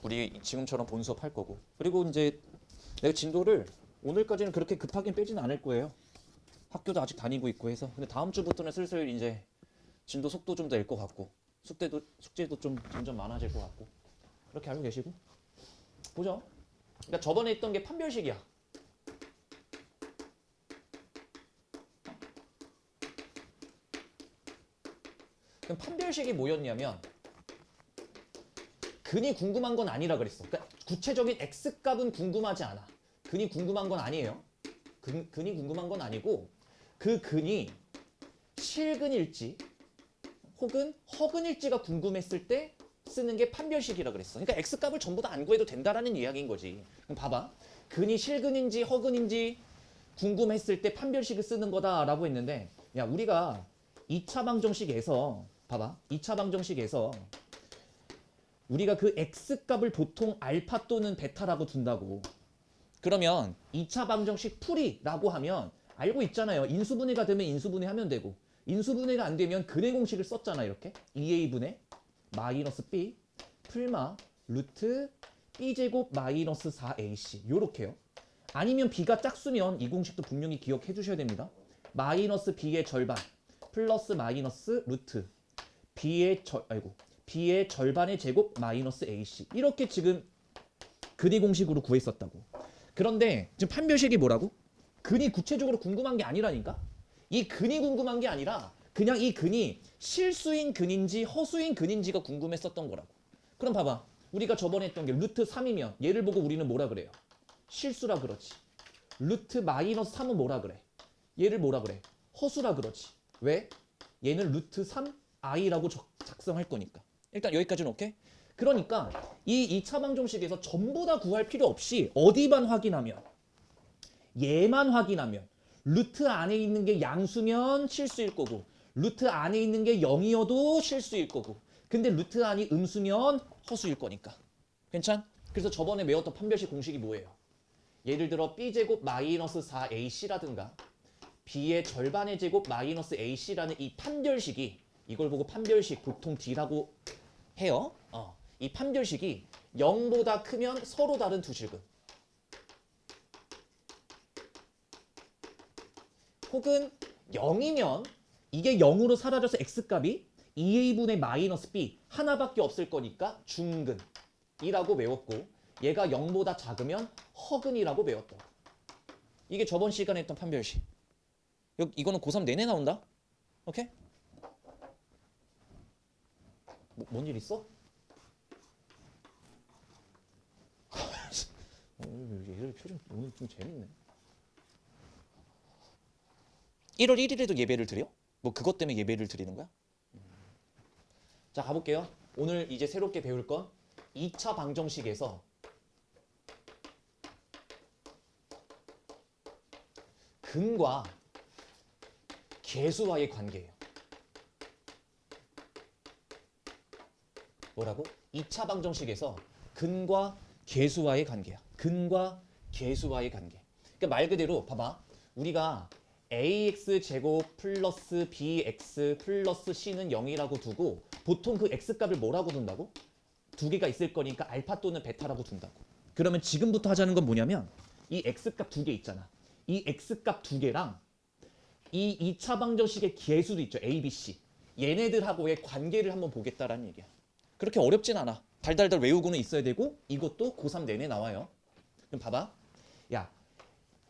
우리 지금처럼 본 수업 할 거고. 그리고 이제 내가 진도를 오늘까지는 그렇게 급하게 빼지는 않을 거예요. 학교도 아직 다니고 있고 해서. 근데 다음 주부터는 슬슬 이제 진도 속도 좀 낼 것 같고 숙제도 좀 점점 많아질 것 같고. 그렇게 알고 계시고. 보죠. 그러니까 저번에 했던 게 판별식이야. 그럼 판별식이 뭐였냐면 근이 궁금한 건 아니라 그랬어. 그러니까 구체적인 x값은 궁금하지 않아. 근이 궁금한 건 아니에요. 근이 궁금한 건 아니고 그 근이 실근일지 혹은 허근일지가 궁금했을 때 쓰는 게 판별식이라 그랬어. 그러니까 x값을 전부 다 안 구해도 된다라는 이야기인 거지. 그럼 봐봐. 근이 실근인지 허근인지 궁금했을 때 판별식을 쓰는 거다라고 했는데 야 우리가 2차 방정식에서 봐봐. 2차 방정식에서 우리가 그 x값을 보통 알파 또는 베타라고 둔다고. 그러면 2차 방정식 풀이라고 하면 알고 있잖아요. 인수분해가 되면 인수분해 하면 되고 인수분해가 안 되면 근의 공식을 썼잖아. 이렇게 2a분의 마이너스 b 풀마 루트 b제곱 마이너스 4ac 요렇게요. 아니면 b가 짝수면 이 공식도 분명히 기억해 주셔야 됩니다. 마이너스 b의 절반 플러스 마이너스 루트 b의 절반의 제곱 마이너스 ac 이렇게 지금 근의 공식으로 구했었다고. 그런데 지금 판별식이 뭐라고? 근이 구체적으로 궁금한 게 아니라니까? 이 근이 궁금한 게 아니라 그냥 이 근이 실수인 근인지 허수인 근인지가 궁금했었던 거라고. 그럼 봐봐. 우리가 저번에 했던 게 루트 3이면 얘를 보고 우리는 뭐라 그래요? 실수라 그러지. 루트 마이너스 3은 뭐라 그래? 얘를 뭐라 그래? 허수라 그러지. 왜? 얘는 루트 3i라고 작성할 거니까. 일단 여기까지는 오케이? 그러니까 이 2차 방정식에서 전부 다 구할 필요 없이 어디만 확인하면 얘만 확인하면 루트 안에 있는 게 양수면 실수일 거고 루트 안에 있는 게 0이어도 실수일 거고 근데 루트 안이 음수면 허수일 거니까. 괜찮? 그래서 저번에 외웠던 판별식 공식이 뭐예요? 예를 들어 b제곱 마이너스 4ac라든가 b의 절반의 제곱 마이너스 ac라는 이 판별식이 이걸 보고 판별식 보통 D라고 해요. 이 판별식이 0보다 크면 서로 다른 두 실근 혹은 0이면 이게 0으로 사라져서 x값이 2a분의 마이너스 b 하나밖에 없을 거니까 중근이라고 외웠고 얘가 0보다 작으면 허근이라고 외웠다. 이게 저번 시간에 했던 판별식. 이거는 고3 내내 나온다. 오케이? 뭔 일 있어? 얘들 표정 오늘 좀 재밌네. 1월 1일에도 예배를 드려? 뭐 그것 때문에 예배를 드리는 거야? 자 가볼게요. 오늘 이제 새롭게 배울 건 2차 방정식에서 근과 계수와의 관계예요. 뭐라고? 2차 방정식에서 근과 계수와의 관계야. 근과 계수와의 관계. 그러니까 말 그대로 봐봐. 우리가 ax 제곱 플러스 bx 플러스 c는 0이라고 두고 보통 그 x값을 뭐라고 둔다고? 두 개가 있을 거니까 알파 또는 베타라고 둔다고. 그러면 지금부터 하자는 건 뭐냐면 이 x값 두 개 있잖아. 이 x값 두 개랑 이 2차 방정식의 계수도 있죠. a, b, c. 얘네들하고의 관계를 한번 보겠다라는 얘기야. 그렇게 어렵진 않아. 달달달 외우고는 있어야 되고 이것도 고3 내내 나와요. 그럼 봐봐. 야,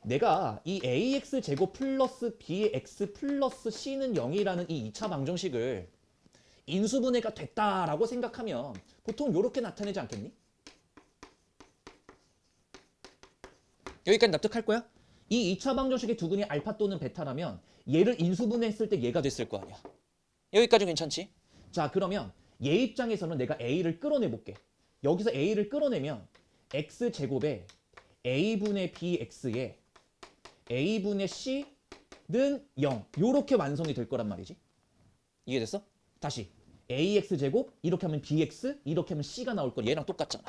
내가 이 ax 제곱 플러스 bx 플러스 c는 0이라는 이 2차 방정식을 인수분해가 됐다라고 생각하면 보통 이렇게 나타내지 않겠니? 여기까지 납득할 거야? 이 2차 방정식의 두 근이 알파 또는 베타라면 얘를 인수분해했을 때 얘가 됐을 거 아니야. 여기까지 괜찮지? 자 그러면 얘 입장에서는 내가 a를 끌어내볼게. 여기서 a를 끌어내면 x제곱에 a분의 bx에 a분의 c는 0 요렇게 완성이 될 거란 말이지. 이해됐어? 다시 ax제곱 이렇게 하면 bx 이렇게 하면 c가 나올 거 얘랑 똑같잖아.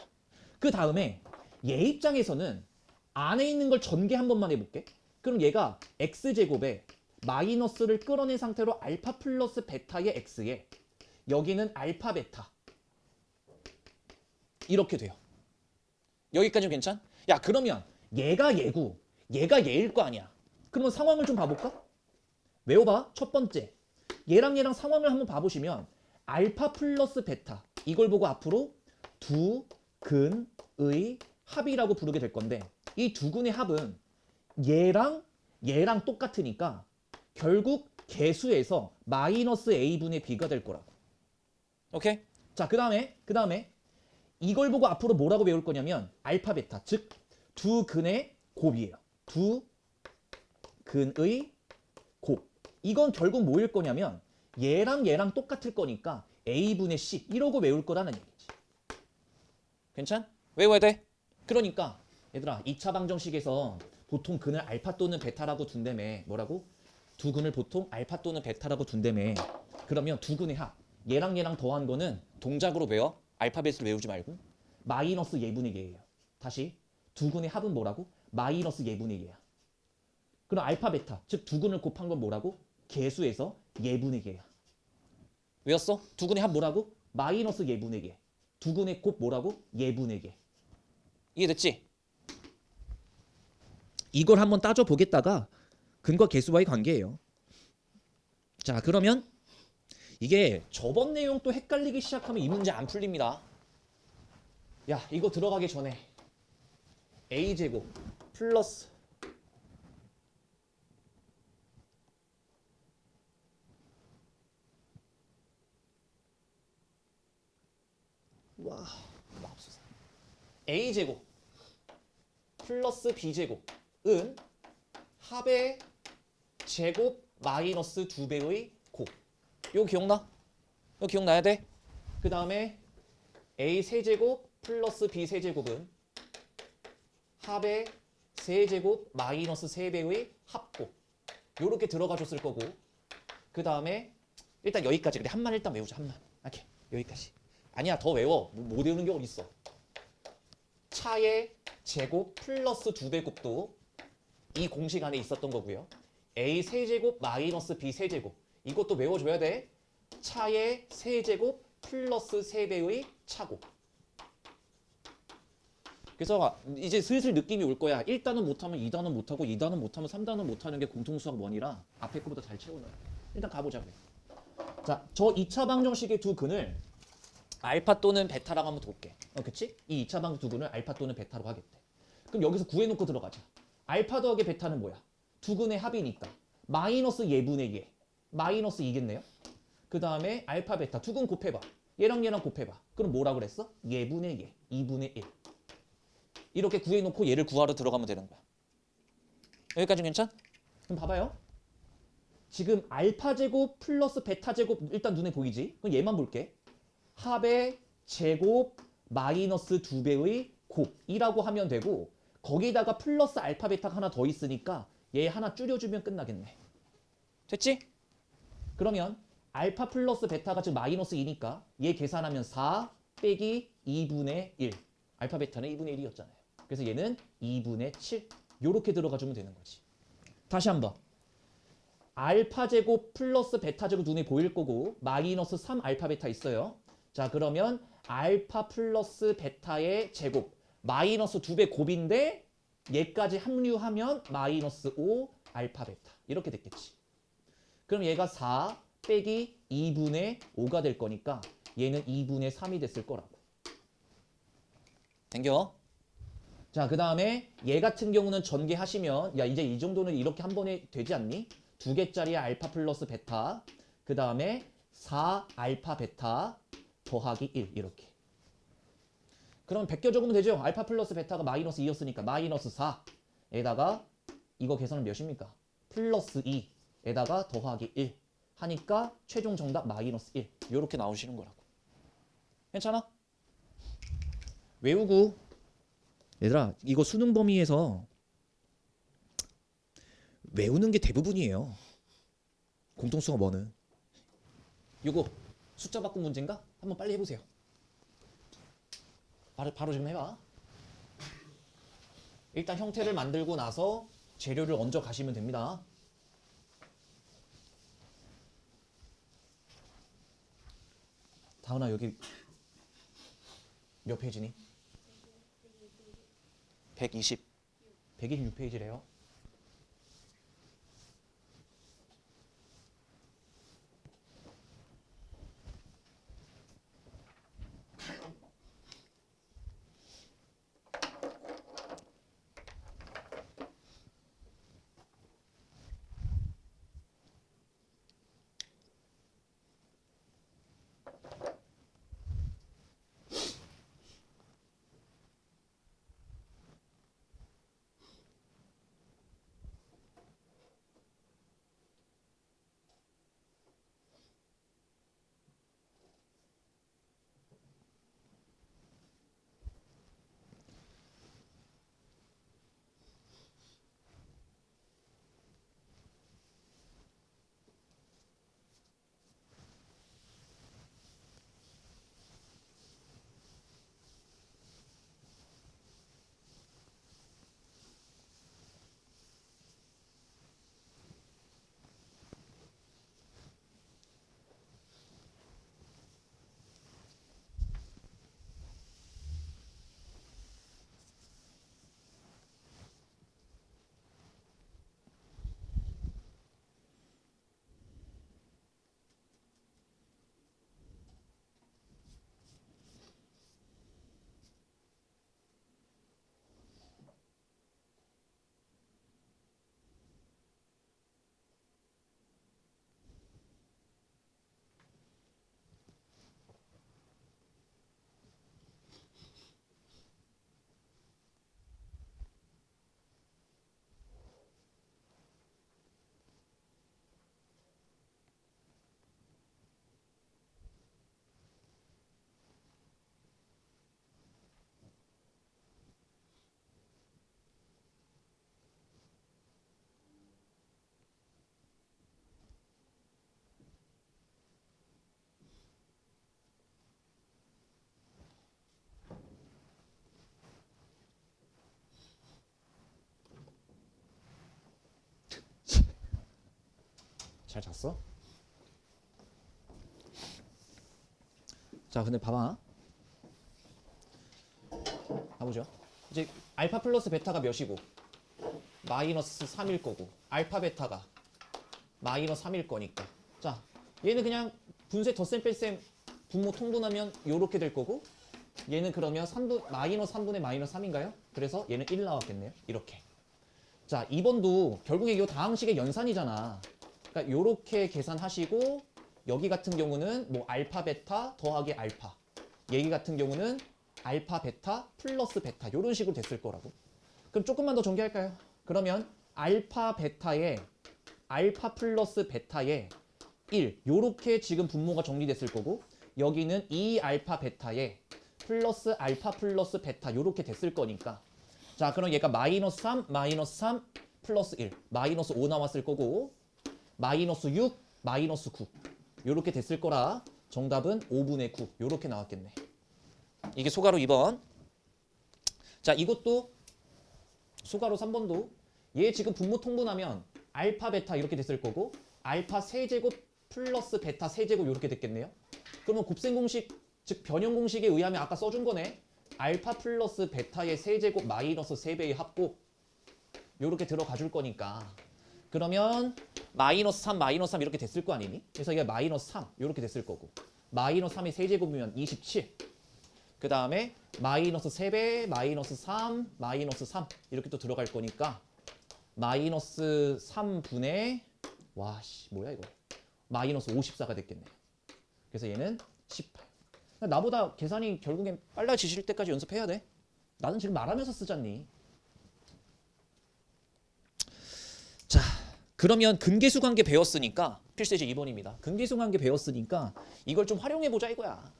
그 다음에 얘 입장에서는 안에 있는 걸 전개 한 번만 해볼게. 그럼 얘가 x제곱에 마이너스를 끌어낸 상태로 알파 플러스 베타의 x에 여기는 알파 베타 이렇게 돼요. 여기까지 괜찮? 야 그러면 얘가 얘고 얘가 얘일 거 아니야. 그러면 상황을 좀 봐볼까? 외워봐. 첫 번째 얘랑 얘랑 상황을 한번 봐보시면 알파 플러스 베타 이걸 보고 앞으로 두 근의 합이라고 부르게 될 건데 이 두 근의 합은 얘랑 얘랑 똑같으니까 결국 개수에서 마이너스 a분의 b가 될 거라고. 오케이? 자, 그 다음에 이걸 보고 앞으로 뭐라고 외울 거냐면 알파 베타, 즉 두 근의 곱이에요. 두 근의 곱. 이건 결국 뭐일 거냐면 얘랑 얘랑 똑같을 거니까 a분의 c 이러고 외울 거라는 얘기지. 괜찮? 외워야 돼. 그러니까 얘들아 2차 방정식에서 보통 근을 알파 또는 베타라고 둔다며. 뭐라고? 두 근을 보통 알파 또는 베타라고 둔다며. 그러면 두 근의 합 얘랑 얘랑 더한 거는 동작으로 외워. 알파벳을 외우지 말고 마이너스 예분의 예예요. 다시 두 근의 합은 뭐라고? 마이너스 예분의 예야. 그럼 알파 베타 즉 두 근을 곱한 건 뭐라고? 개수에서 예분의 예야. 외웠어? 두 근의 합 뭐라고? 마이너스 예분의 예. 두 근의 곱 뭐라고? 예분의 예. 이해됐지? 이걸 한번 따져 보겠다가 근과 개수와의 관계예요. 자, 그러면 이게 저번 내용 또 헷갈리기 시작하면 이 문제 안 풀립니다. 야, 이거 들어가기 전에 a제곱 플러스 와, 맙소사. a제곱 플러스 b제곱은 합의 제곱 마이너스 2배의 곱. 이거 기억나? 이거 기억나야 돼? 그 다음에 a 세제곱 플러스 b 세제곱은 합의 세제곱 마이너스 3배의 합곱. 요렇게 들어가 줬을 거고 그 다음에 일단 여기까지. 근데 한만 일단 외우자. 한만. 오케이. 여기까지. 아니야 더 외워. 못 외우는 게 어딨어. 차의 제곱 플러스 2배 곱도 이 공식 안에 있었던 거고요. a 세제곱 마이너스 b 세제곱 이것도 외워줘야 돼. 차의 세제곱 플러스 3배의 차곱. 그래서 이제 슬슬 느낌이 올 거야. 1단은 못하면 2단은 못하고 2단은 못하면 3단은 못하는 게 공통수학 1이라 앞에 거보다 잘 채워놔요. 일단 가보자고요. 자, 저 2차 방정식의 두 근을 알파 또는 베타라고 한번 볼게. 그치? 이 2차 방정 두 근을 알파 또는 베타로 하겠대. 그럼 여기서 구해놓고 들어가자. 알파 더하기 베타는 뭐야? 두 근의 합이니까 마이너스 예분의 예. 마이너스 2겠네요. 그 다음에 알파 베타 두 근 곱해봐. 얘랑 얘랑 곱해봐. 그럼 뭐라 그랬어? 예분의 예. 2분의 1. 이렇게 구해놓고 얘를 구하러 들어가면 되는 거야. 여기까지 괜찮? 그럼 봐봐요. 지금 알파 제곱 플러스 베타 제곱 일단 눈에 보이지? 그럼 얘만 볼게. 합의 제곱 마이너스 2배의 곱이라고 하면 되고 거기다가 플러스 알파 베타가 하나 더 있으니까 얘 하나 줄여주면 끝나겠네. 됐지? 그러면 알파 플러스 베타가 지금 마이너스 2니까 얘 계산하면 4 빼기 2분의 1. 알파 베타는 2분의 1이었잖아요. 그래서 얘는 2분의 7. 요렇게 들어가주면 되는 거지. 다시 한번. 알파 제곱 플러스 베타 제곱 눈에 보일 거고 마이너스 3 알파 베타 있어요. 자, 그러면 알파 플러스 베타의 제곱 마이너스 2배 곱인데 얘까지 합류하면 마이너스 5 알파 베타 이렇게 됐겠지. 그럼 얘가 4 빼기 2분의 5가 될 거니까 얘는 2분의 3이 됐을 거라고. 땡겨. 자, 그 다음에 얘 같은 경우는 전개하시면 야 이제 이 정도는 이렇게 한 번에 되지 않니? 두 개짜리 알파 플러스 베타 그 다음에 4 알파 베타 더하기 1 이렇게. 그럼 베껴 적으면 되죠. 알파 플러스 베타가 마이너스 2였으니까 마이너스 4에다가 이거 계산은 몇입니까? 플러스 2에다가 더하기 1 하니까 최종 정답 마이너스 1 이렇게 나오시는 거라고. 괜찮아? 외우고 얘들아 이거 수능 범위에서 외우는 게 대부분이에요. 공통수학 뭐는 요거 숫자 바꾼 문제인가? 한번 빨리 해보세요. 바로 지금 해봐. 일단 형태를 만들고 나서 재료를 얹어 가시면 됩니다. 다은아 여기 몇 페이지니? 126페이지래요. 잘 잤어? 자, 근데 봐봐. 가보죠. 이제 알파 플러스 베타가 몇이고 마이너스 3일 거고 알파 베타가 마이너스 3일 거니까. 자, 얘는 그냥 분수의 덧셈 뺄셈 분모 통분하면 요렇게 될 거고 얘는 그러면 3분, 마이너스 3분의 마이너스 3인가요? 그래서 얘는 1 나왔겠네요. 이렇게. 자, 2번도 결국에 이 다항식의 연산이잖아. 그러니까 요렇게 계산하시고 여기 같은 경우는 뭐 알파 베타 더하기 알파, 얘기 같은 경우는 알파 베타 플러스 베타 이런 식으로 됐을 거라고. 그럼 조금만 더 전개할까요? 그러면 알파 베타에 알파 플러스 베타에 1 요렇게 지금 분모가 정리됐을 거고 여기는 2 알파 베타에 플러스 알파 플러스 베타 요렇게 됐을 거니까. 자, 그럼 얘가 마이너스 3 플러스 1 마이너스 5 나왔을 거고 마이너스 6 마이너스 9 요렇게 됐을 거라 정답은 5분의 9 요렇게 나왔겠네. 이게 소가로 2번. 자, 이것도 소가로 3번도 얘 지금 분모 통분하면 알파 베타 이렇게 됐을 거고 알파 세제곱 플러스 베타 세제곱 이렇게 됐겠네요. 그러면 곱셈 공식 즉 변형 공식에 의하면 아까 써준 거네. 알파 플러스 베타의 세제곱 마이너스 3배의 합곱 이렇게 들어가 줄 거니까 그러면 마이너스 3 마이너스 3 이렇게 됐을 거 아니니? 그래서 이게 마이너스 3 이렇게 됐을 거고 마이너스 3의 세제곱이면 27. 그 다음에 마이너스 3배 마이너스 3 마이너스 3 이렇게 또 들어갈 거니까 마이너스 3분의 와씨 뭐야 이거 마이너스 54가 됐겠네. 그래서 얘는 18. 나보다 계산이 결국엔 빨라지실 때까지 연습해야 돼. 나는 지금 말하면서 쓰잖니. 자, 그러면 근계수 관계 배웠으니까 필수예제 2번입니다. 근계수 관계 배웠으니까 이걸 좀 활용해보자 이거야.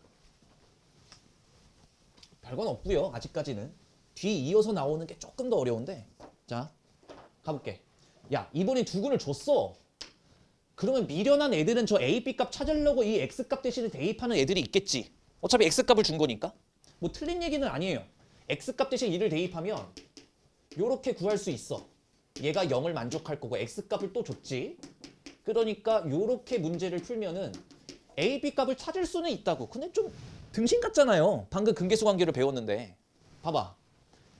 별건 없고요. 아직까지는. 뒤 이어서 나오는 게 조금 더 어려운데. 자, 가볼게. 야, 이번에 두근을 줬어. 그러면 미련한 애들은 저 A, B 값 찾으려고 이 X 값 대신에 대입하는 애들이 있겠지. 어차피 X 값을 준 거니까. 뭐 틀린 얘기는 아니에요. X 값 대신 1을 대입하면 요렇게 구할 수 있어. 얘가 0을 만족할 거고 X 값을 또 줬지. 그러니까 요렇게 문제를 풀면은 A, B 값을 찾을 수는 있다고. 근데 좀 등신 같잖아요. 방금 근계수 관계를 배웠는데. 봐봐.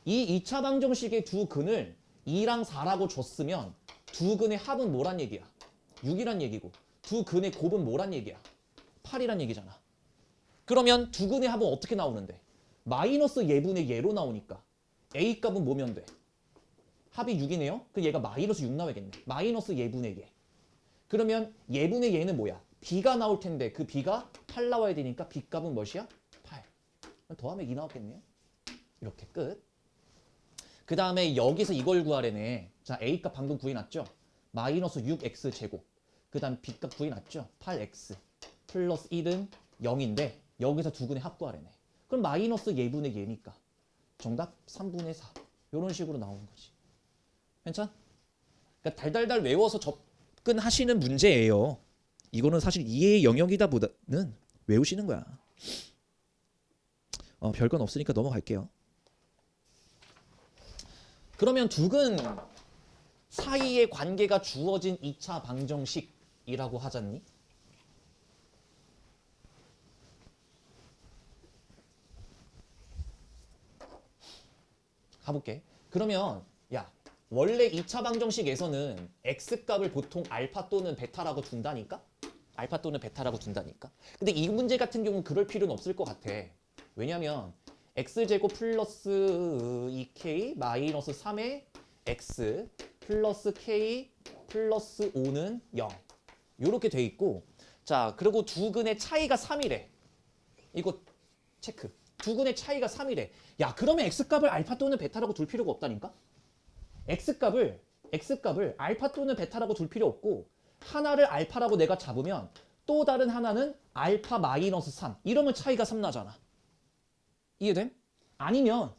이 2차 방정식의 두 근을 2랑 4라고 줬으면 두 근의 합은 뭐란 얘기야? 6이란 얘기고 두 근의 곱은 뭐란 얘기야? 8이란 얘기잖아. 그러면 두 근의 합은 어떻게 나오는데? 마이너스 예분의 예로 나오니까 A 값은 뭐면 돼? 합이 6이네요? 그럼 얘가 마이너스 6 나와야겠네. 마이너스 예분의 예. 그러면 예분의 예는 뭐야? B가 나올 텐데 그 B가 8 나와야 되니까 B 값은 몇이야? 8. 더하면 2 나왔겠네요. 이렇게 끝. 그 다음에 여기서 이걸 구하래네. 자, A값 방금 구해놨죠? 마이너스 6x 제곱. 그 다음 B값 구해놨죠? 8x 플러스 1은 0인데 여기서 두 근의 합 구하래네. 그럼 마이너스 예분의 예니까 정답 3분의 4. 이런 식으로 나오는 거지. 괜찮? 그러니까 달달달 외워서 접근하시는 문제예요. 이거는 사실 이해의 영역이다 보다는 외우시는 거야. 별건 없으니까 넘어갈게요. 그러면 두 근 사이의 관계가 주어진 2차 방정식이라고 하잖니? 가볼게. 그러면 야, 원래 2차 방정식에서는 x값을 보통 알파 또는 베타라고 둔다니까? 알파 또는 베타라고 둔다니까? 근데 이 문제 같은 경우는 그럴 필요는 없을 것 같아. 왜냐면 x제곱 플러스 2k 마이너스 3의 x 플러스 k 플러스 5는 0 이렇게 돼 있고, 자 그리고 두 근의 차이가 3이래. 이거 체크. 두 근의 차이가 3이래. 야 그러면 x값을 알파 또는 베타라고 둘 필요가 없다니까? x값을 알파 또는 베타라고 둘 필요 없고 하나를 알파라고 내가 잡으면 또 다른 하나는 알파 마이너스 3 이러면 차이가 3 나잖아. 이해됨? 아니면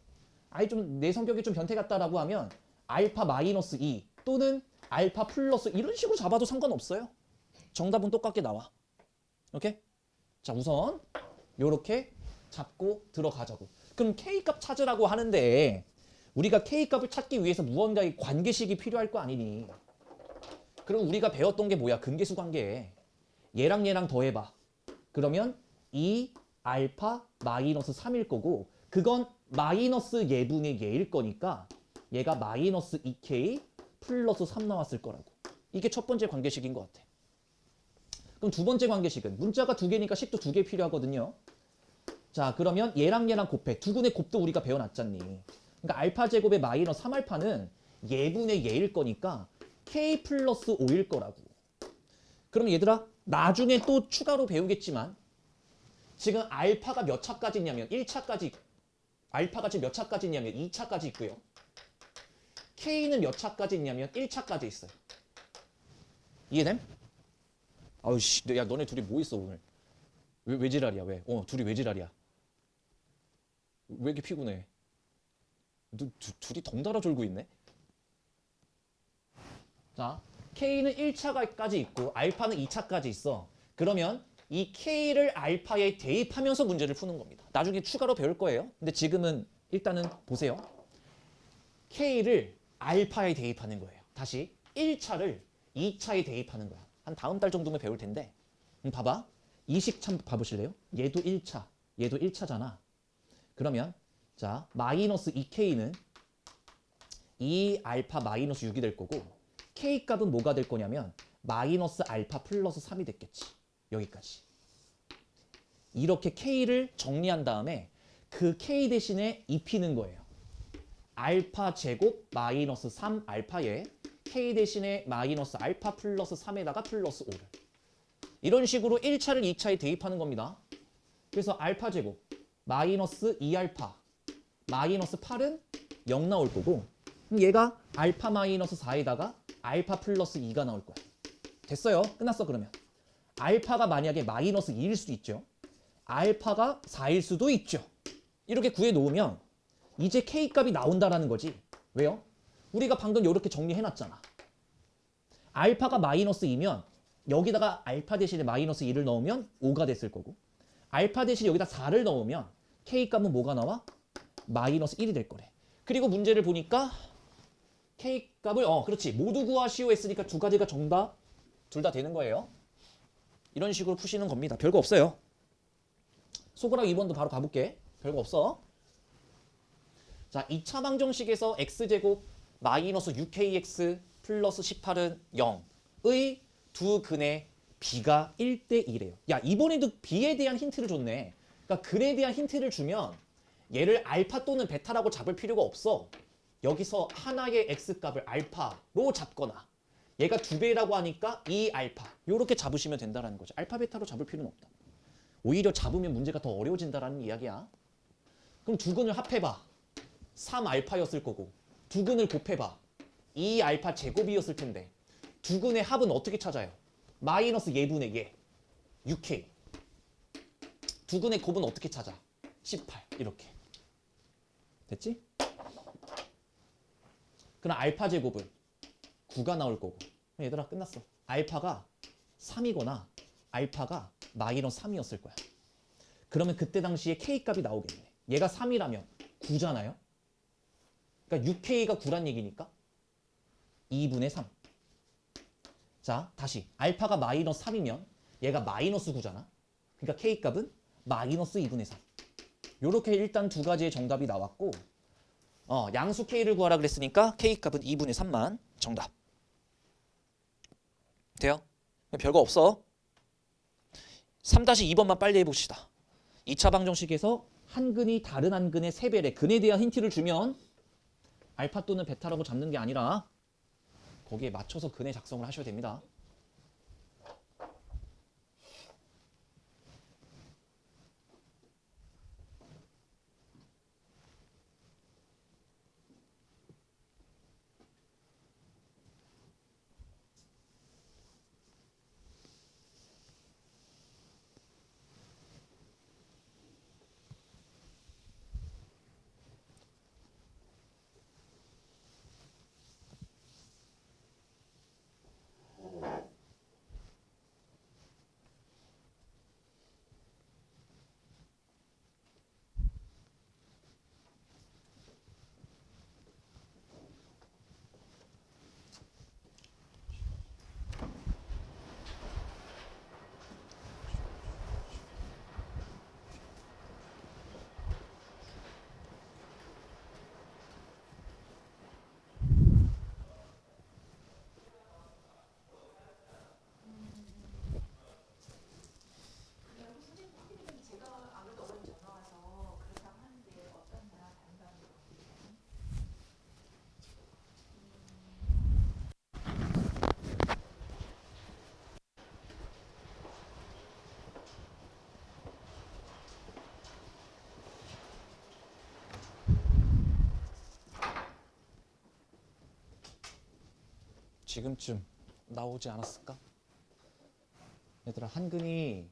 아예 좀 내 성격이 좀 변태 같다라고 하면 알파 마이너스 2 또는 알파 플러스 이런 식으로 잡아도 상관없어요. 정답은 똑같게 나와. 오케이? 자 우선 요렇게 잡고 들어가자고. 그럼 K값 찾으라고 하는데 우리가 K값을 찾기 위해서 무언가의 관계식이 필요할 거 아니니. 그럼 우리가 배웠던 게 뭐야? 근계수 관계. 얘랑 얘랑 더해봐. 그러면 2 알파 마이너스 3일 거고 그건 마이너스 예분의 예일 거니까 얘가 마이너스 2K 플러스 3 나왔을 거라고. 이게 첫 번째 관계식인 것 같아. 그럼 두 번째 관계식은 문자가 두 개니까 식도 두 개 필요하거든요. 자 그러면 얘랑 얘랑 곱해. 두 근의 곱도 우리가 배워놨잖니. 그러니까 알파 제곱의 마이너스 3알파는 예분의 예일 거니까 K 플러스 5일 거라고. 그럼 얘들아 나중에 또 추가로 배우겠지만 지금 알파가 몇 차까지 있냐면 1차까지 알파가 지금 몇 차까지 있냐면 2차까지 있고요. K는 몇 차까지 있냐면 1차까지 있어요. 이해됨? 아우씨 야 너네 둘이 뭐 있어 오늘? 왜 지랄이야 왜? 둘이 왜 지랄이야? 왜 이렇게 피곤해? 둘이 덩달아 졸고 있네? 자, K는 1차까지 있고 알파는 2차까지 있어. 그러면 이 K를 알파에 대입하면서 문제를 푸는 겁니다. 나중에 추가로 배울 거예요. 근데 지금은 일단은 보세요. K를 알파에 대입하는 거예요. 다시 1차를 2차에 대입하는 거야. 한 다음 달 정도면 배울 텐데. 봐봐. 이식 참 봐보실래요? 얘도 1차, 얘도 1차잖아. 그러면 자 마이너스 2K는 2 알파 마이너스 6이 될 거고 K 값은 뭐가 될 거냐면 마이너스 알파 플러스 3이 됐겠지. 여기까지. 이렇게 K를 정리한 다음에 그 K 대신에 입히는 거예요. 알파 제곱 마이너스 3 알파에 K 대신에 마이너스 알파 플러스 3에다가 플러스 5를. 이런 식으로 1차를 2차에 대입하는 겁니다. 그래서 알파 제곱 마이너스 2알파 마이너스 8은 0 나올 거고 그럼 얘가 알파 마이너스 4에다가 알파 플러스 2가 나올 거야. 됐어요. 끝났어 그러면. 알파가 만약에 마이너스 2일 수도 있죠. 알파가 4일 수도 있죠. 이렇게 구해 놓으면 이제 K값이 나온다라는 거지. 왜요? 우리가 방금 이렇게 정리해놨잖아. 알파가 마이너스 2면 여기다가 알파 대신에 마이너스 2를 넣으면 5가 됐을 거고 알파 대신에 여기다 4를 넣으면 K값은 뭐가 나와? 마이너스 1이 될 거래. 그리고 문제를 보니까 K값을 그렇지 모두 구하시오 했으니까 두 가지가 정답 둘 다 되는 거예요. 이런 식으로 푸시는 겁니다. 별거 없어요. 소그락 2번도 바로 가볼게. 별거 없어. 자, 2차 방정식에서 x제곱 마이너스 6kx 플러스 18은 0의 두 근의 b가 1대 2래요. 야, 이번에도 b에 대한 힌트를 줬네. 그러니까 근에 대한 힌트를 주면 얘를 알파 또는 베타라고 잡을 필요가 없어. 여기서 하나의 x값을 알파로 잡거나 얘가 2배라고 하니까 2알파 요렇게 잡으시면 된다는 거죠. 알파 베타로 잡을 필요는 없다. 오히려 잡으면 문제가 더 어려워진다라는 이야기야. 그럼 두 근을 합해봐. 3알파였을 거고 두 근을 곱해봐. 2알파 제곱이었을 텐데 두 근의 합은 어떻게 찾아요? 마이너스 예분의 예 6k. 두 근의 곱은 어떻게 찾아? 18 이렇게. 됐지? 그럼 알파 제곱은 9가 나올 거고. 얘들아 끝났어. 알파가 3이거나 알파가 마이너스 3이었을 거야. 그러면 그때 당시에 K값이 나오겠네. 얘가 3이라면 9잖아요. 그러니까 6K가 9란 얘기니까 2분의 3. 자, 다시 알파가 마이너스 3이면 얘가 마이너스 9잖아. 그러니까 K값은 마이너스 2분의 3. 요렇게 일단 두 가지의 정답이 나왔고 양수 K를 구하라 그랬으니까 K값은 2분의 3만 정답. 돼요? 별거 없어. 3-2번만 빨리 해봅시다. 2차 방정식에서 한 근이 다른 한 근의 3배래. 근에 대한 힌트를 주면 알파 또는 베타라고 잡는 게 아니라 거기에 맞춰서 근의 작성을 하셔야 됩니다. 지금쯤 나오지 않았을까? 얘들아 한 근이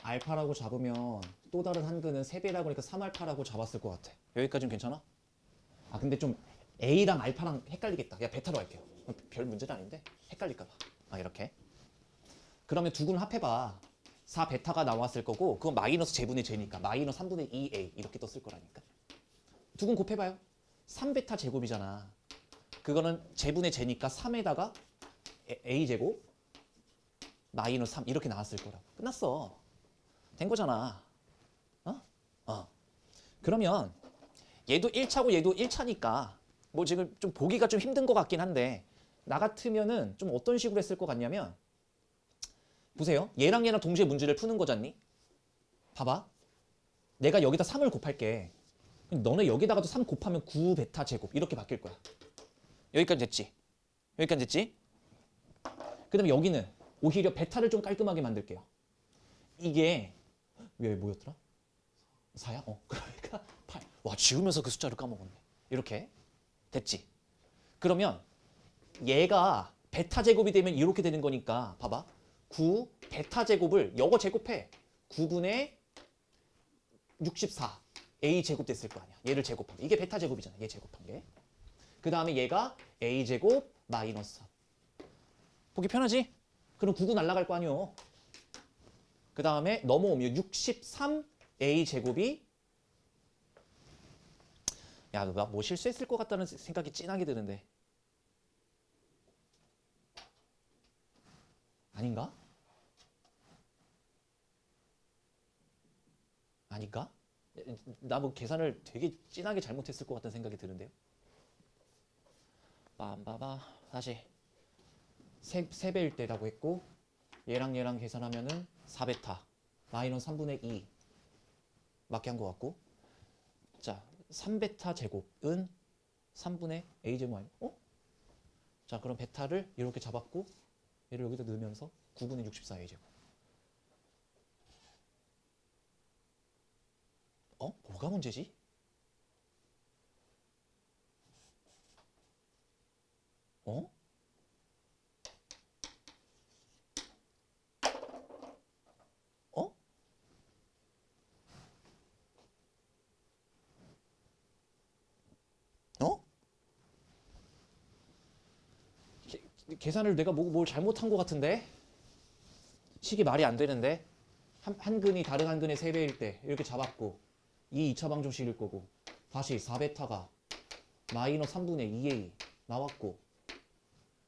알파라고 잡으면 또 다른 한 근은 3배라고 하니까 3알파라고 잡았을 것 같아. 여기까지는 괜찮아? 아 근데 좀 A랑 알파랑 헷갈리겠다. 야 베타로 할게요. 별 문제는 아닌데 헷갈릴까 봐. 아 이렇게. 그러면 두 근을 합해봐. 4베타가 나왔을 거고 그건 마이너스 제분의 제니까 마이너스 3분의 2A 이렇게 떴을 거라니까. 두 근 곱해봐요. 3베타 제곱이잖아. 그거는 제분의 제니까 3에다가 A제곱 마이너스 3 이렇게 나왔을 거라고. 끝났어. 된 거잖아. 그러면 얘도 1차고 얘도 1차니까 뭐 지금 좀 보기가 좀 힘든 것 같긴 한데 나 같으면은 좀 어떤 식으로 했을 것 같냐면 보세요. 얘랑 얘랑 동시에 문제를 푸는 거잖니? 봐봐. 내가 여기다 3을 곱할게. 너네 여기다가도 3 곱하면 9베타 제곱 이렇게 바뀔 거야. 여기까지 됐지? 여기까지 됐지? 그 다음에 여기는 오히려 베타를 좀 깔끔하게 만들게요. 이게 왜 뭐였더라? 4야? 그러니까 8. 와 지우면서 그 숫자를 까먹었네. 이렇게 됐지? 그러면 얘가 베타 제곱이 되면 이렇게 되는 거니까 봐봐. 9 베타 제곱을 이거 제곱해. 9분의 64 A 제곱 됐을 거 아니야. 얘를 제곱한 게. 이게 베타 제곱이잖아. 얘 제곱한 게. 그 다음에 얘가 A 제곱 마이너스 3. 보기 편하지? 그럼 9구 날라갈 거 아니요. 그 다음에 넘어오면 63A 제곱이 야, 나 뭐 실수했을 것 같다는 생각이 진하게 드는데. 아닌가? 아닌가? 나 뭐 계산을 되게 진하게 잘못했을 것 같다는 생각이 드는데요. 빰빠바 다시 세 배일 때라고 했고 얘랑 계산하면은 4베타 마이너스 3분의 2 맞게 한 것 같고 자 3베타 제곱은 3분의 a 제곱 아니야? 자 그럼 베타를 이렇게 잡았고 얘를 여기다 넣으면서 9분의 64 a 제곱 뭐가 문제지? 어? 어? 어? 계산을 내가 뭘 잘못한 것 같은데? 식이 말이 안 되는데? 한 근이 다른 한 근의 3배일 때 이렇게 잡았고 이 2차 방정식일 거고 다시 4베타가 마이너스 3분의 2a 나왔고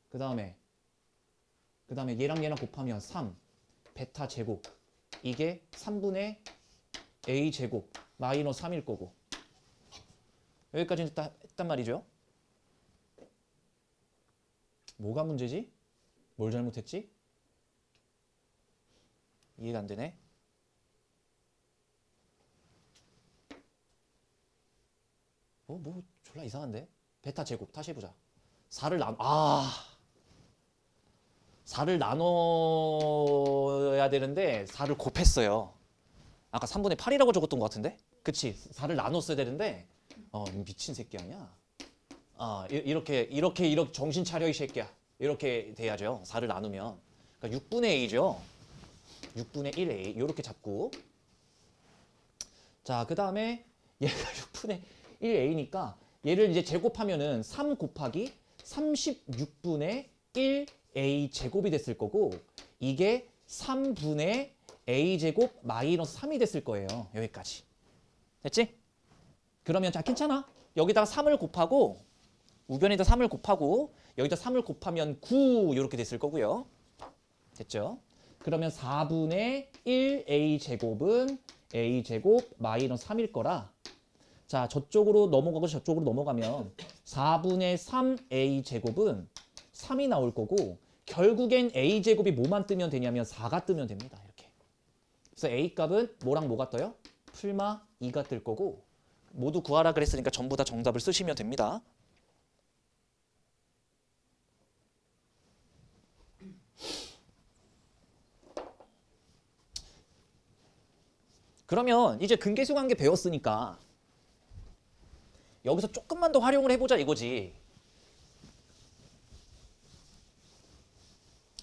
그 다음에 얘랑 곱하면 3 베타 제곱 이게 3분의 a 제곱 마이너스 3일 거고 여기까지는 했단 말이죠. 뭐가 문제지? 뭘 잘못했지? 이해가 안 되네. 뭐 졸라 이상한데? 베타 제곱 다시 해보자. 4를 나눠야 되는데 4를 곱했어요. 아까 3분의 8이라고 적었던 것 같은데? 그치? 4를 나눴어야 되는데 미친 새끼 아니야? 이렇게 정신 차려 이 새끼야. 이렇게 돼야죠. 4를 나누면. 그러니까 6분의 a죠. 6분의 1a 이렇게 잡고 자, 그 다음에 얘가 6분의 1a니까 얘를 이제 제곱하면은 3 곱하기 36분의 1a 제곱이 됐을 거고 이게 3분의 a 제곱 마이너스 3이 됐을 거예요. 여기까지. 됐지? 그러면 자 괜찮아. 여기다가 3을 곱하고 우변에다 3을 곱하고 여기다 3을 곱하면 9 이렇게 됐을 거고요. 됐죠? 그러면 4분의 1a 제곱은 a 제곱 마이너스 3일 거라 자 저쪽으로 넘어가고 저쪽으로 넘어가면 4분의 3a 제곱은 3이 나올 거고 결국엔 a 제곱이 뭐만 뜨면 되냐면 4가 뜨면 됩니다. 이렇게. 그래서 a 값은 뭐랑 뭐가 떠요? 풀마 2가 뜰 거고 모두 구하라 그랬으니까 전부 다 정답을 쓰시면 됩니다. 그러면 이제 근계수 관계 배웠으니까 여기서 조금만 더 활용을 해보자 이거지.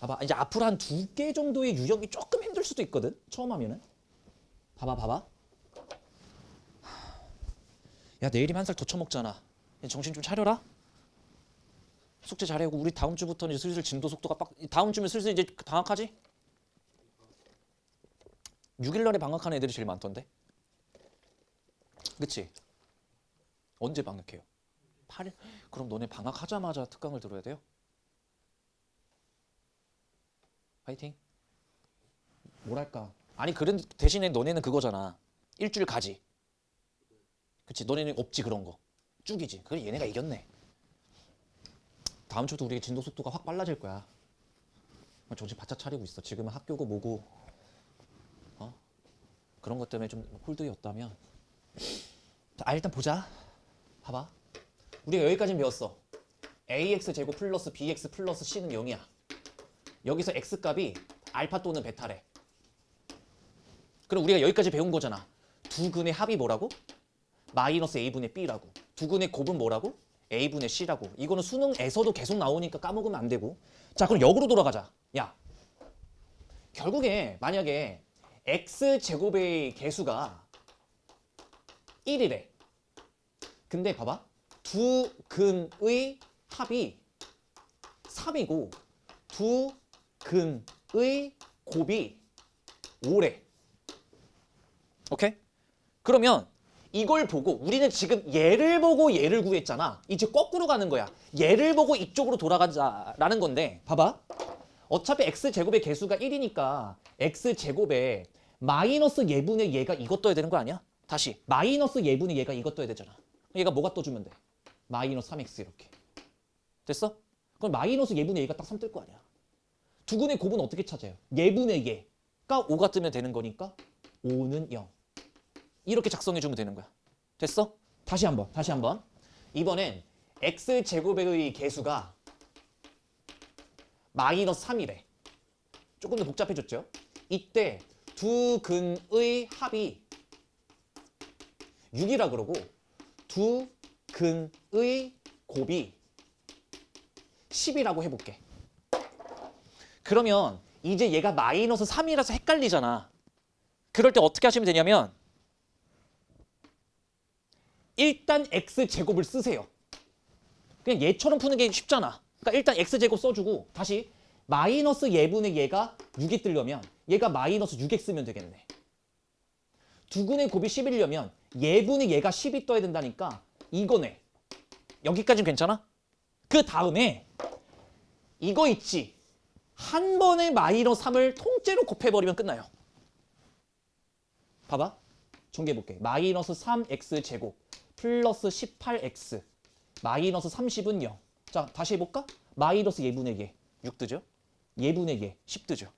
봐봐. 이제 앞으로 한 2개 정도의 유형이 조금 힘들 수도 있거든. 처음 하면은. 봐봐. 야 내일이면 한 살 더 쳐먹잖아. 정신 좀 차려라. 숙제 잘해고 우리 다음 주부터는 이제 슬슬 진도 속도가 다음 주면 슬슬 이제 방학하지? 6일날에 방학하는 애들이 제일 많던데. 그치? 언제 방학해요? 8일? 그럼 너네 방학하자마자 특강을 들어야 돼요? 파이팅. 뭐랄까. 아니 그런 대신에 너네는 그거잖아. 일주일 가지. 그치? 너네는 없지 그런 거. 쭉이지. 그래 얘네가 이겼네. 다음 주도 우리 진도 속도가 확 빨라질 거야. 정신 바짝 차리고 있어. 지금은 학교고 뭐고 그런 것 때문에 좀 홀드였다면 자, 일단 보자. 봐봐. 우리가 여기까지는 배웠어. ax 제곱 플러스 bx 플러스 c는 0이야. 여기서 x 값이 알파 또는 베타래. 그럼 우리가 여기까지 배운 거잖아. 두 근의 합이 뭐라고? 마이너스 a분의 b라고. 두 근의 곱은 뭐라고? a분의 c라고. 이거는 수능에서도 계속 나오니까 까먹으면 안 되고. 자 그럼 역으로 돌아가자. 야 결국에 만약에 x제곱의 개수가 1이래. 근데 봐봐. 두 근의 합이 3이고 두 근의 곱이 5래. 오케이? 그러면 이걸 보고 우리는 지금 얘를 보고 얘를 구했잖아. 이제 거꾸로 가는 거야. 얘를 보고 이쪽으로 돌아가자라는 건데 봐봐. 어차피 x제곱의 개수가 1이니까 x제곱에 마이너스 예분의 얘가 이것 떠야 되는 거 아니야? 다시 마이너스 예분의 얘가 이것 떠야 되잖아. 얘가 뭐가 떠주면 돼? 마이너스 3x 이렇게. 됐어? 그럼 마이너스 예분의 얘가 딱 3 뜰 거 아니야. 두근의 곱은 어떻게 찾아요? 예분의 얘가 5가 뜨면 되는 거니까 5는 0. 이렇게 작성해주면 되는 거야. 됐어? 다시 한번. 이번엔 x제곱의 개수가 마이너스 3이래. 조금 더 복잡해졌죠? 이때 두 근의 합이 6이라 그러고 두 근의 곱이 10이라고 해볼게. 그러면 이제 얘가 마이너스 3이라서 헷갈리잖아. 그럴 때 어떻게 하시면 되냐면 일단 x제곱을 쓰세요. 그냥 얘처럼 푸는 게 쉽잖아. 그러니까 일단 x제곱 써주고 다시 마이너스 예분의 얘가 6이 뜨려면 얘가 마이너스 6x면 되겠네. 두근의 곱이 10이려면 예분의 얘가 10이 떠야 된다니까 이거네. 여기까지는 괜찮아? 그 다음에 이거 있지. 한 번에 마이너스 3을 통째로 곱해버리면 끝나요. 봐봐. 정리해볼게. 마이너스 3x제곱 플러스 18x 마이너스 30은 0. 자, 다시 해볼까? 마이너스 예분의 얘 6 뜨죠? 예분의 얘 10 뜨죠?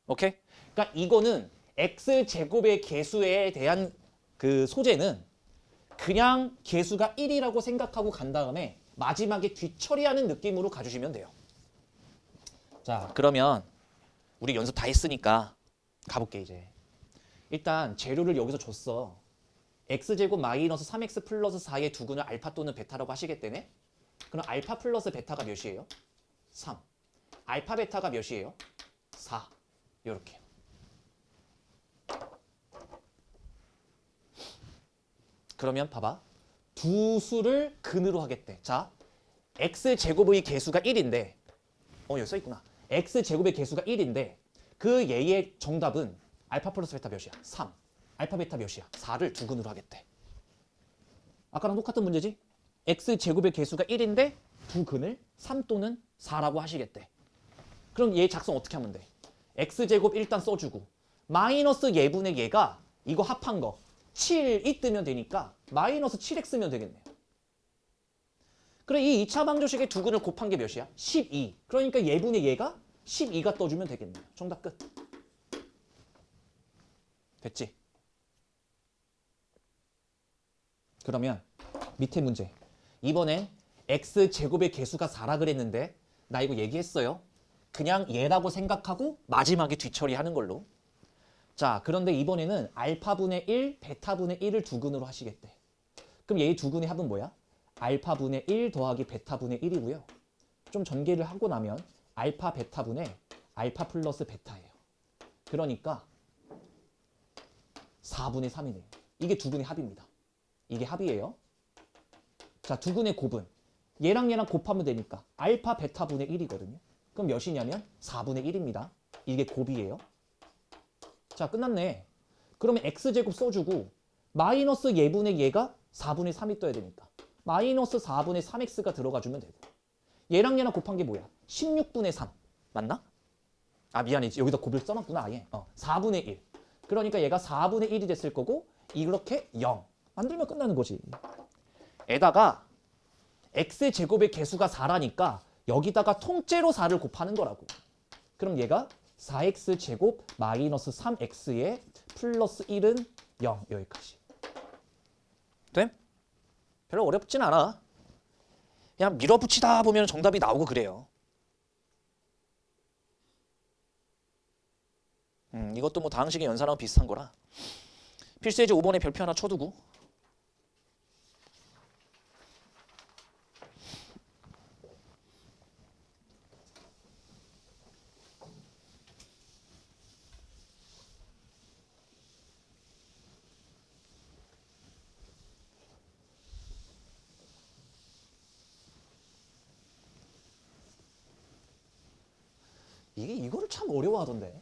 오케이? 그러니까 이거는 x제곱의 개수에 대한 그 소재는 그냥 개수가 1이라고 생각하고 간 다음에 마지막에 뒤처리하는 느낌으로 가주시면 돼요. 자, 그러면 우리 연습 다 했으니까 가볼게 이제. 일단 재료를 여기서 줬어. x제곱 마이너스 3x 플러스 4의 두근을 알파 또는 베타라고 하시겠다네. 그럼 알파 플러스 베타가 몇이에요? 3. 알파 베타가 몇이에요? 4. 이렇게. 그러면 봐봐. 두 수를 근으로 하겠대. 자, x제곱의 개수가 1인데 여기 써있구나. x제곱의 개수가 1인데 그 얘의 정답은 알파 플러스 베타 몇이야? 3. 알파 베타 몇이야? 4를 두 근으로 하겠대. 아까랑 똑같은 문제지? x제곱의 개수가 1인데 두 근을 3 또는 4라고 하시겠대. 그럼 얘 작성 어떻게 하면 돼? x제곱 일단 써주고 마이너스 예분의 얘가 이거 합한 거 7이 뜨면 되니까 마이너스 7x면 되겠네요. 그래 이 2차 방정식의 두 근을 곱한 게 몇이야? 12. 그러니까 예분의 얘가 12가 떠주면 되겠네요. 정답 끝. 됐지? 그러면 밑에 문제. 이번엔 x제곱의 개수가 4라 그랬는데 나 이거 얘기했어요. 그냥 얘라고 생각하고 마지막에 뒤처리하는 걸로. 자, 그런데 이번에는 알파분의 1, 베타분의 1을 두 근으로 하시겠대. 그럼 얘의 두 근의 합은 뭐야? 알파분의 1 더하기 베타분의 1이고요. 좀 전개를 하고 나면 알파 베타분의 알파 플러스 베타예요. 그러니까 4분의 3이네요. 이게 두 근의 합입니다. 이게 합이에요. 자, 두 근의 곱은 얘랑 얘랑 곱하면 되니까 알파 베타분의 1이거든요. 그럼 몇이냐면 4분의 1입니다. 이게 곱이에요. 자, 끝났네. 그러면 x제곱 써주고 마이너스 예분의 얘가 4분의 3이 떠야 되니까 마이너스 4분의 3x가 들어가주면 되고 얘랑 얘랑 곱한 게 뭐야? 16분의 3. 맞나? 아, 미안해. 여기다 곱을 써놨구나 아예. 4분의 1. 그러니까 얘가 4분의 1이 됐을 거고 이렇게 0. 만들면 끝나는 거지. 에다가 x제곱의 개수가 4라니까 여기다가 통째로 4를 곱하는 거라고. 그럼 얘가 4x제곱 마이너스 3x에 플러스 1은 0. 여기까지. 됨? 별로 어렵진 않아. 그냥 밀어붙이다 보면 정답이 나오고 그래요. 이것도 뭐 다항식의 연산하고 비슷한 거라. 필수예제 5번에 별표 하나 쳐두고. 이거를 참 어려워하던데.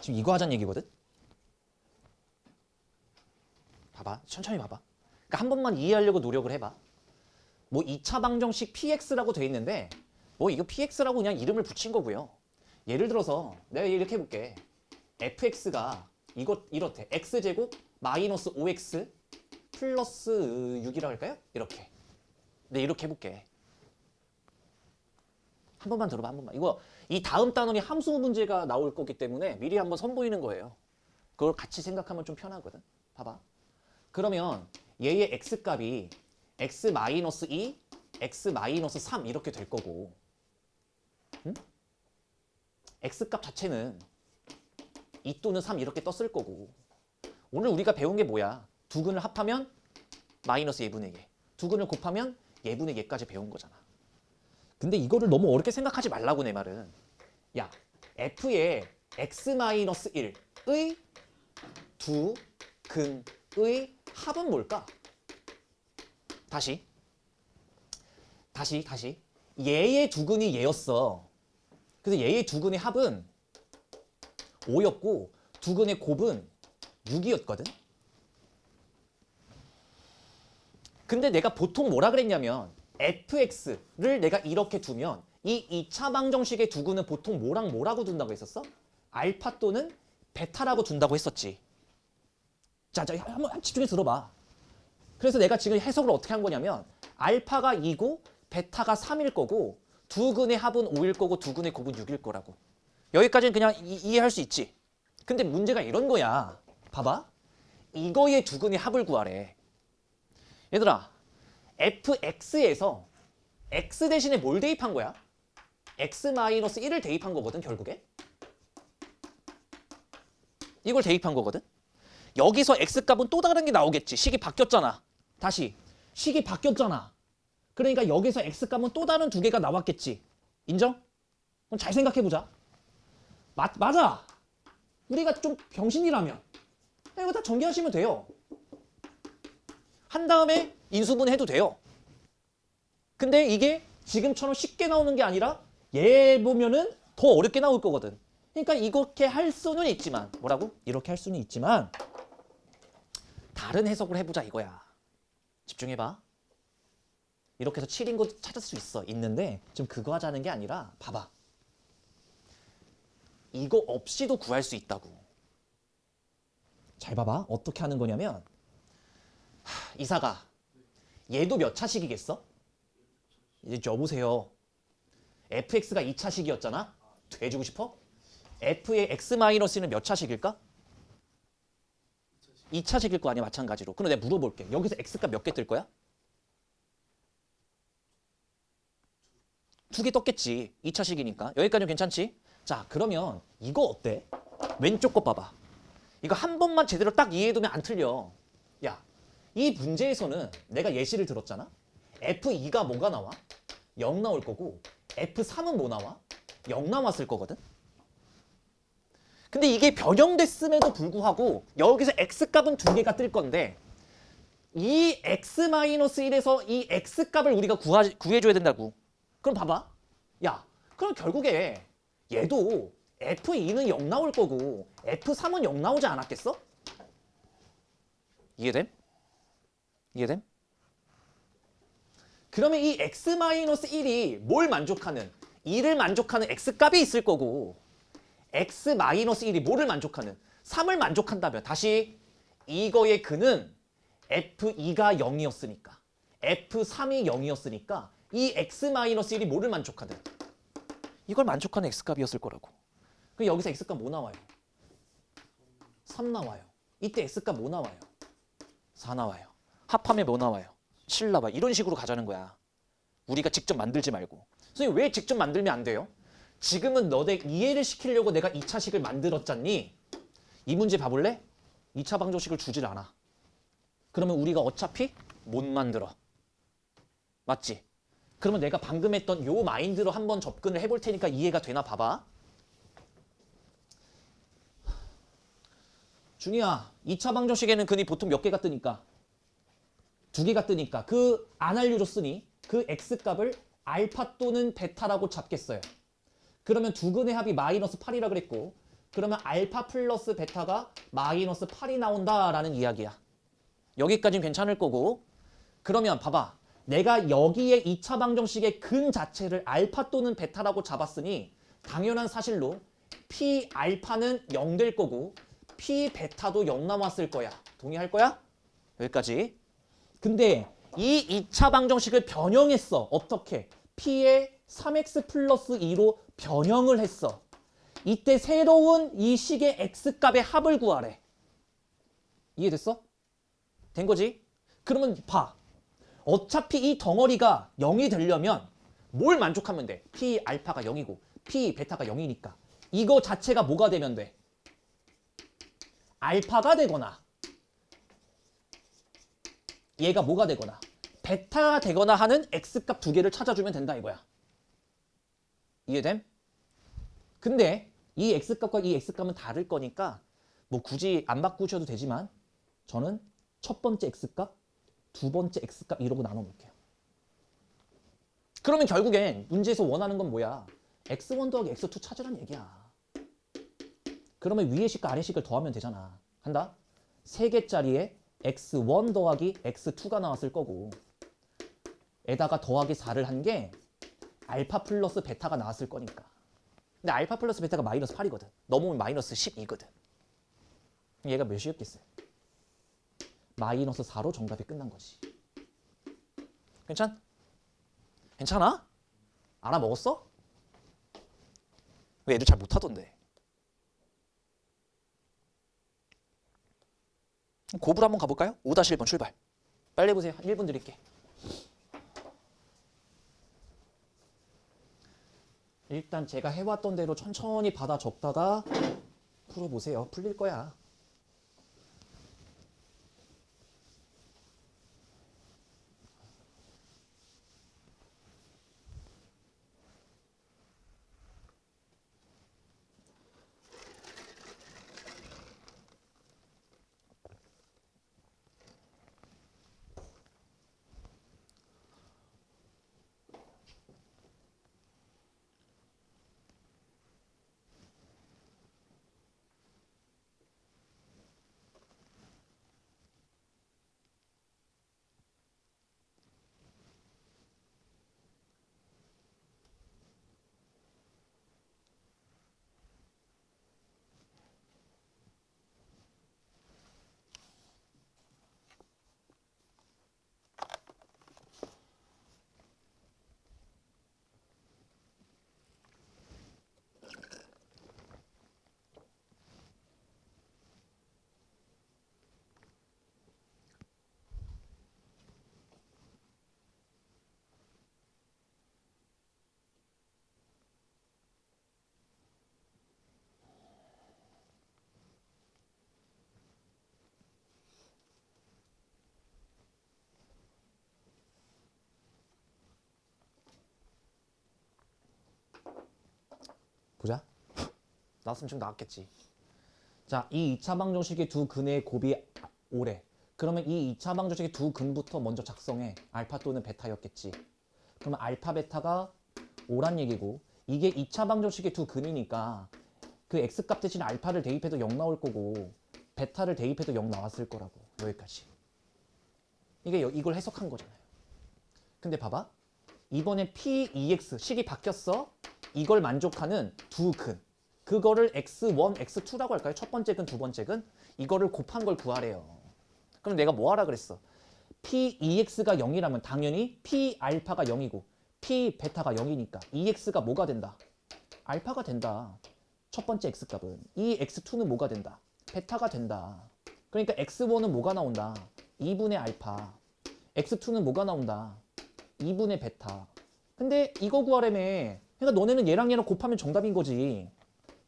지금 이거 하자는 얘기거든. 봐봐, 천천히 봐봐. 그러니까 한 번만 이해하려고 노력을 해봐. 뭐 2차 방정식 px라고 돼 있는데 뭐 이거 px라고 그냥 이름을 붙인 거고요. 예를 들어서 내가 이렇게 해볼게. fx가 이거 이렇대. x제곱 마이너스 5x 플러스 6이라고 할까요? 이렇게. 네, 이렇게 해볼게. 한 번만 들어봐, 한 번만. 이거 이 다음 단원이 함수 문제가 나올 거기 때문에 미리 한번 선보이는 거예요. 그걸 같이 생각하면 좀 편하거든. 봐봐. 그러면 얘의 x값이 x-2, x-3 이렇게 될 거고, 응? x값 자체는 2 또는 3 이렇게 떴을 거고, 오늘 우리가 배운 게 뭐야? 두 근을 합하면 마이너스 예분의 예, 두 근을 곱하면 예분의 예까지 배운 거잖아. 근데 이거를 너무 어렵게 생각하지 말라고 내 말은. 야, f의 x-1의 두 근의 합은 뭘까? 다시. 얘의 두 근이 얘였어. 그래서 얘의 두 근의 합은 5였고 두 근의 곱은 6이었거든. 근데 내가 보통 뭐라 그랬냐면 fx를 내가 이렇게 두면 이 2차 방정식의 두 근은 보통 뭐라고 둔다고 했었어? 알파 또는 베타라고 둔다고 했었지. 자, 한번 집중해서 들어봐. 그래서 내가 지금 해석을 어떻게 한 거냐면 알파가 2고 베타가 3일 거고 두 근의 합은 5일 거고 두 근의 곱은 6일 거라고. 여기까지는 그냥 이해할 수 있지. 근데 문제가 이런 거야. 봐봐. 이거의 두 근의 합을 구하래. 얘들아, fx에서 x 대신에 뭘 대입한 거야? x-1을 대입한 거거든, 결국에. 이걸 대입한 거거든. 여기서 x값은 또 다른 게 나오겠지. 식이 바뀌었잖아. 다시. 식이 바뀌었잖아. 그러니까 여기서 x값은 또 다른 두 개가 나왔겠지. 인정? 그럼 잘 생각해보자. 맞아. 우리가 좀 병신이라면 이거 다 전개하시면 돼요. 한 다음에 인수분 해도 돼요. 근데 이게 지금처럼 쉽게 나오는 게 아니라 얘 보면은 더 어렵게 나올 거거든. 그러니까 이렇게 할 수는 있지만 뭐라고? 이렇게 할 수는 있지만 다른 해석을 해보자 이거야. 집중해봐. 이렇게 해서 7인 거 찾을 수 있는데 지금 그거 하자는 게 아니라 봐봐. 이거 없이도 구할 수 있다고. 잘 봐봐. 어떻게 하는 거냐면 이사가 얘도 몇 차식이겠어? 이제 여보세요. fx가 2차식이었잖아? 돼주고 싶어? f의 x-는 몇 차식일까? 2차식일 거 아니야, 마찬가지로. 그럼 내가 물어볼게. 여기서 x값 몇 개 뜰 거야? 2개 떴겠지. 2차식이니까. 여기까지는 괜찮지? 자, 그러면 이거 어때? 왼쪽 거 봐봐. 이거 한 번만 제대로 딱 이해해두면 안 틀려. 야, 이 문제에서는 내가 예시를 들었잖아? F2가 뭐가 나와? 0 나올 거고 F3은 뭐 나와? 0 나왔을 거거든? 근데 이게 변형됐음에도 불구하고 여기서 X값은 두 개가 뜰 건데 이 X-1에서 이 X값을 우리가 구해줘야 된다고. 그럼 봐봐. 야, 그럼 결국에 얘도 F2는 0 나올 거고 F3은 0 나오지 않았겠어? 이해됨? 이해됨? 그러면 이 x-1이 뭘 만족하는? 2를 만족하는 x값이 있을 거고 x-1이 뭐를 만족하는? 3을 만족한다면 다시 이거의 근은 f2가 0이었으니까 f3이 0이었으니까 이 x-1이 뭐를 만족하는? 이걸 만족하는 x값이었을 거라고. 그럼 여기서 x값 뭐 나와요? 3 나와요. 이때 x값 뭐 나와요? 4 나와요. 합하면 뭐 나와요? 7 나와. 이런 식으로 가자는 거야. 우리가 직접 만들지 말고. 선생님 왜 직접 만들면 안 돼요? 지금은 너네 이해를 시키려고 내가 2차식을 만들었잖니? 이 문제 봐볼래? 2차 방정식을 주질 않아. 그러면 우리가 어차피 못 만들어. 맞지? 그러면 내가 방금 했던 요 마인드로 한번 접근을 해볼 테니까 이해가 되나 봐봐. 준이야, 2차 방정식에는 근이 보통 몇 개가 뜨니까? 2개가 뜨니까 그 안 알려줬으니 그 x값을 알파 또는 베타라고 잡겠어요. 그러면 두 근의 합이 마이너스 8이라 그랬고 그러면 알파 플러스 베타가 마이너스 8이 나온다라는 이야기야. 여기까지는 괜찮을 거고 그러면 봐봐. 내가 여기에 2차 방정식의 근 자체를 알파 또는 베타라고 잡았으니 당연한 사실로 P 알파는 0 될 거고 P 베타도 0 남았을 거야. 동의할 거야? 여기까지. 근데 이 2차 방정식을 변형했어. 어떻게? P에 3x 플러스 2로 변형을 했어. 이때 새로운 이 식의 x값의 합을 구하래. 이해됐어? 된 거지? 그러면 봐. 어차피 이 덩어리가 0이 되려면 뭘 만족하면 돼? P 알파가 0이고 P 베타가 0이니까 이거 자체가 뭐가 되면 돼? 알파가 되거나 얘가 뭐가 되거나 베타가 되거나 하는 x값 두 개를 찾아주면 된다 이거야. 이해됨? 근데 이 x값과 이 x값은 다를 거니까 뭐 굳이 안 바꾸셔도 되지만 저는 첫 번째 x값, 두 번째 x값 이러고 나눠 놓을게요. 그러면 결국엔 문제에서 원하는 건 뭐야? x1 더하기 x2 찾으란 얘기야. 그러면 위의 식과 아래 식을 더하면 되잖아. 한다? 3개짜리에 x1 더하기 x2가 나왔을 거고 에다가 더하기 4를 한 게 알파 플러스 베타가 나왔을 거니까. 근데 알파 플러스 베타가 마이너스 8이거든. 넘으면 마이너스 12거든. 얘가 몇이었겠어요? 마이너스 4로 정답이 끝난 거지. 괜찮아? 알아먹었어? 왜 애들 잘 못하던데? 고불 한번 가볼까요? 5-1번 출발. 빨리 해보세요. 1분 드릴게. 일단 제가 해왔던 대로 천천히 받아 적다가 풀어보세요. 풀릴 거야. 보자. 나왔으면 지금 나왔겠지. 자, 이 2차 방정식의 두 근의 곱이 5래. 그러면 이 2차 방정식의 두 근부터 먼저 작성해. 알파 또는 베타였겠지. 그러면 알파 베타가 5란 얘기고 이게 2차 방정식의 두 근이니까 그 x값 대신 알파를 대입해도 0 나올 거고 베타를 대입해도 0 나왔을 거라고. 여기까지. 이걸 해석한 거잖아요. 근데 봐봐. 이번에 P2X 식이 바뀌었어. 이걸 만족하는 두 근. 그거를 x1, x2라고 할까요? 첫 번째 근, 두 번째 근. 이거를 곱한 걸 구하래요. 그럼 내가 뭐 하라 그랬어? P2X가 0이라면 당연히 P 알파가 0이고 P 베타가 0이니까 2X가 뭐가 된다? 알파가 된다. 첫 번째 X값은. 이 X2는 뭐가 된다? 베타가 된다. 그러니까 X1은 뭐가 나온다? 2분의 알파. X2는 뭐가 나온다? 2분의 베타. 근데 이거 구하려면 그러니까 너네는 얘랑 얘랑 곱하면 정답인 거지.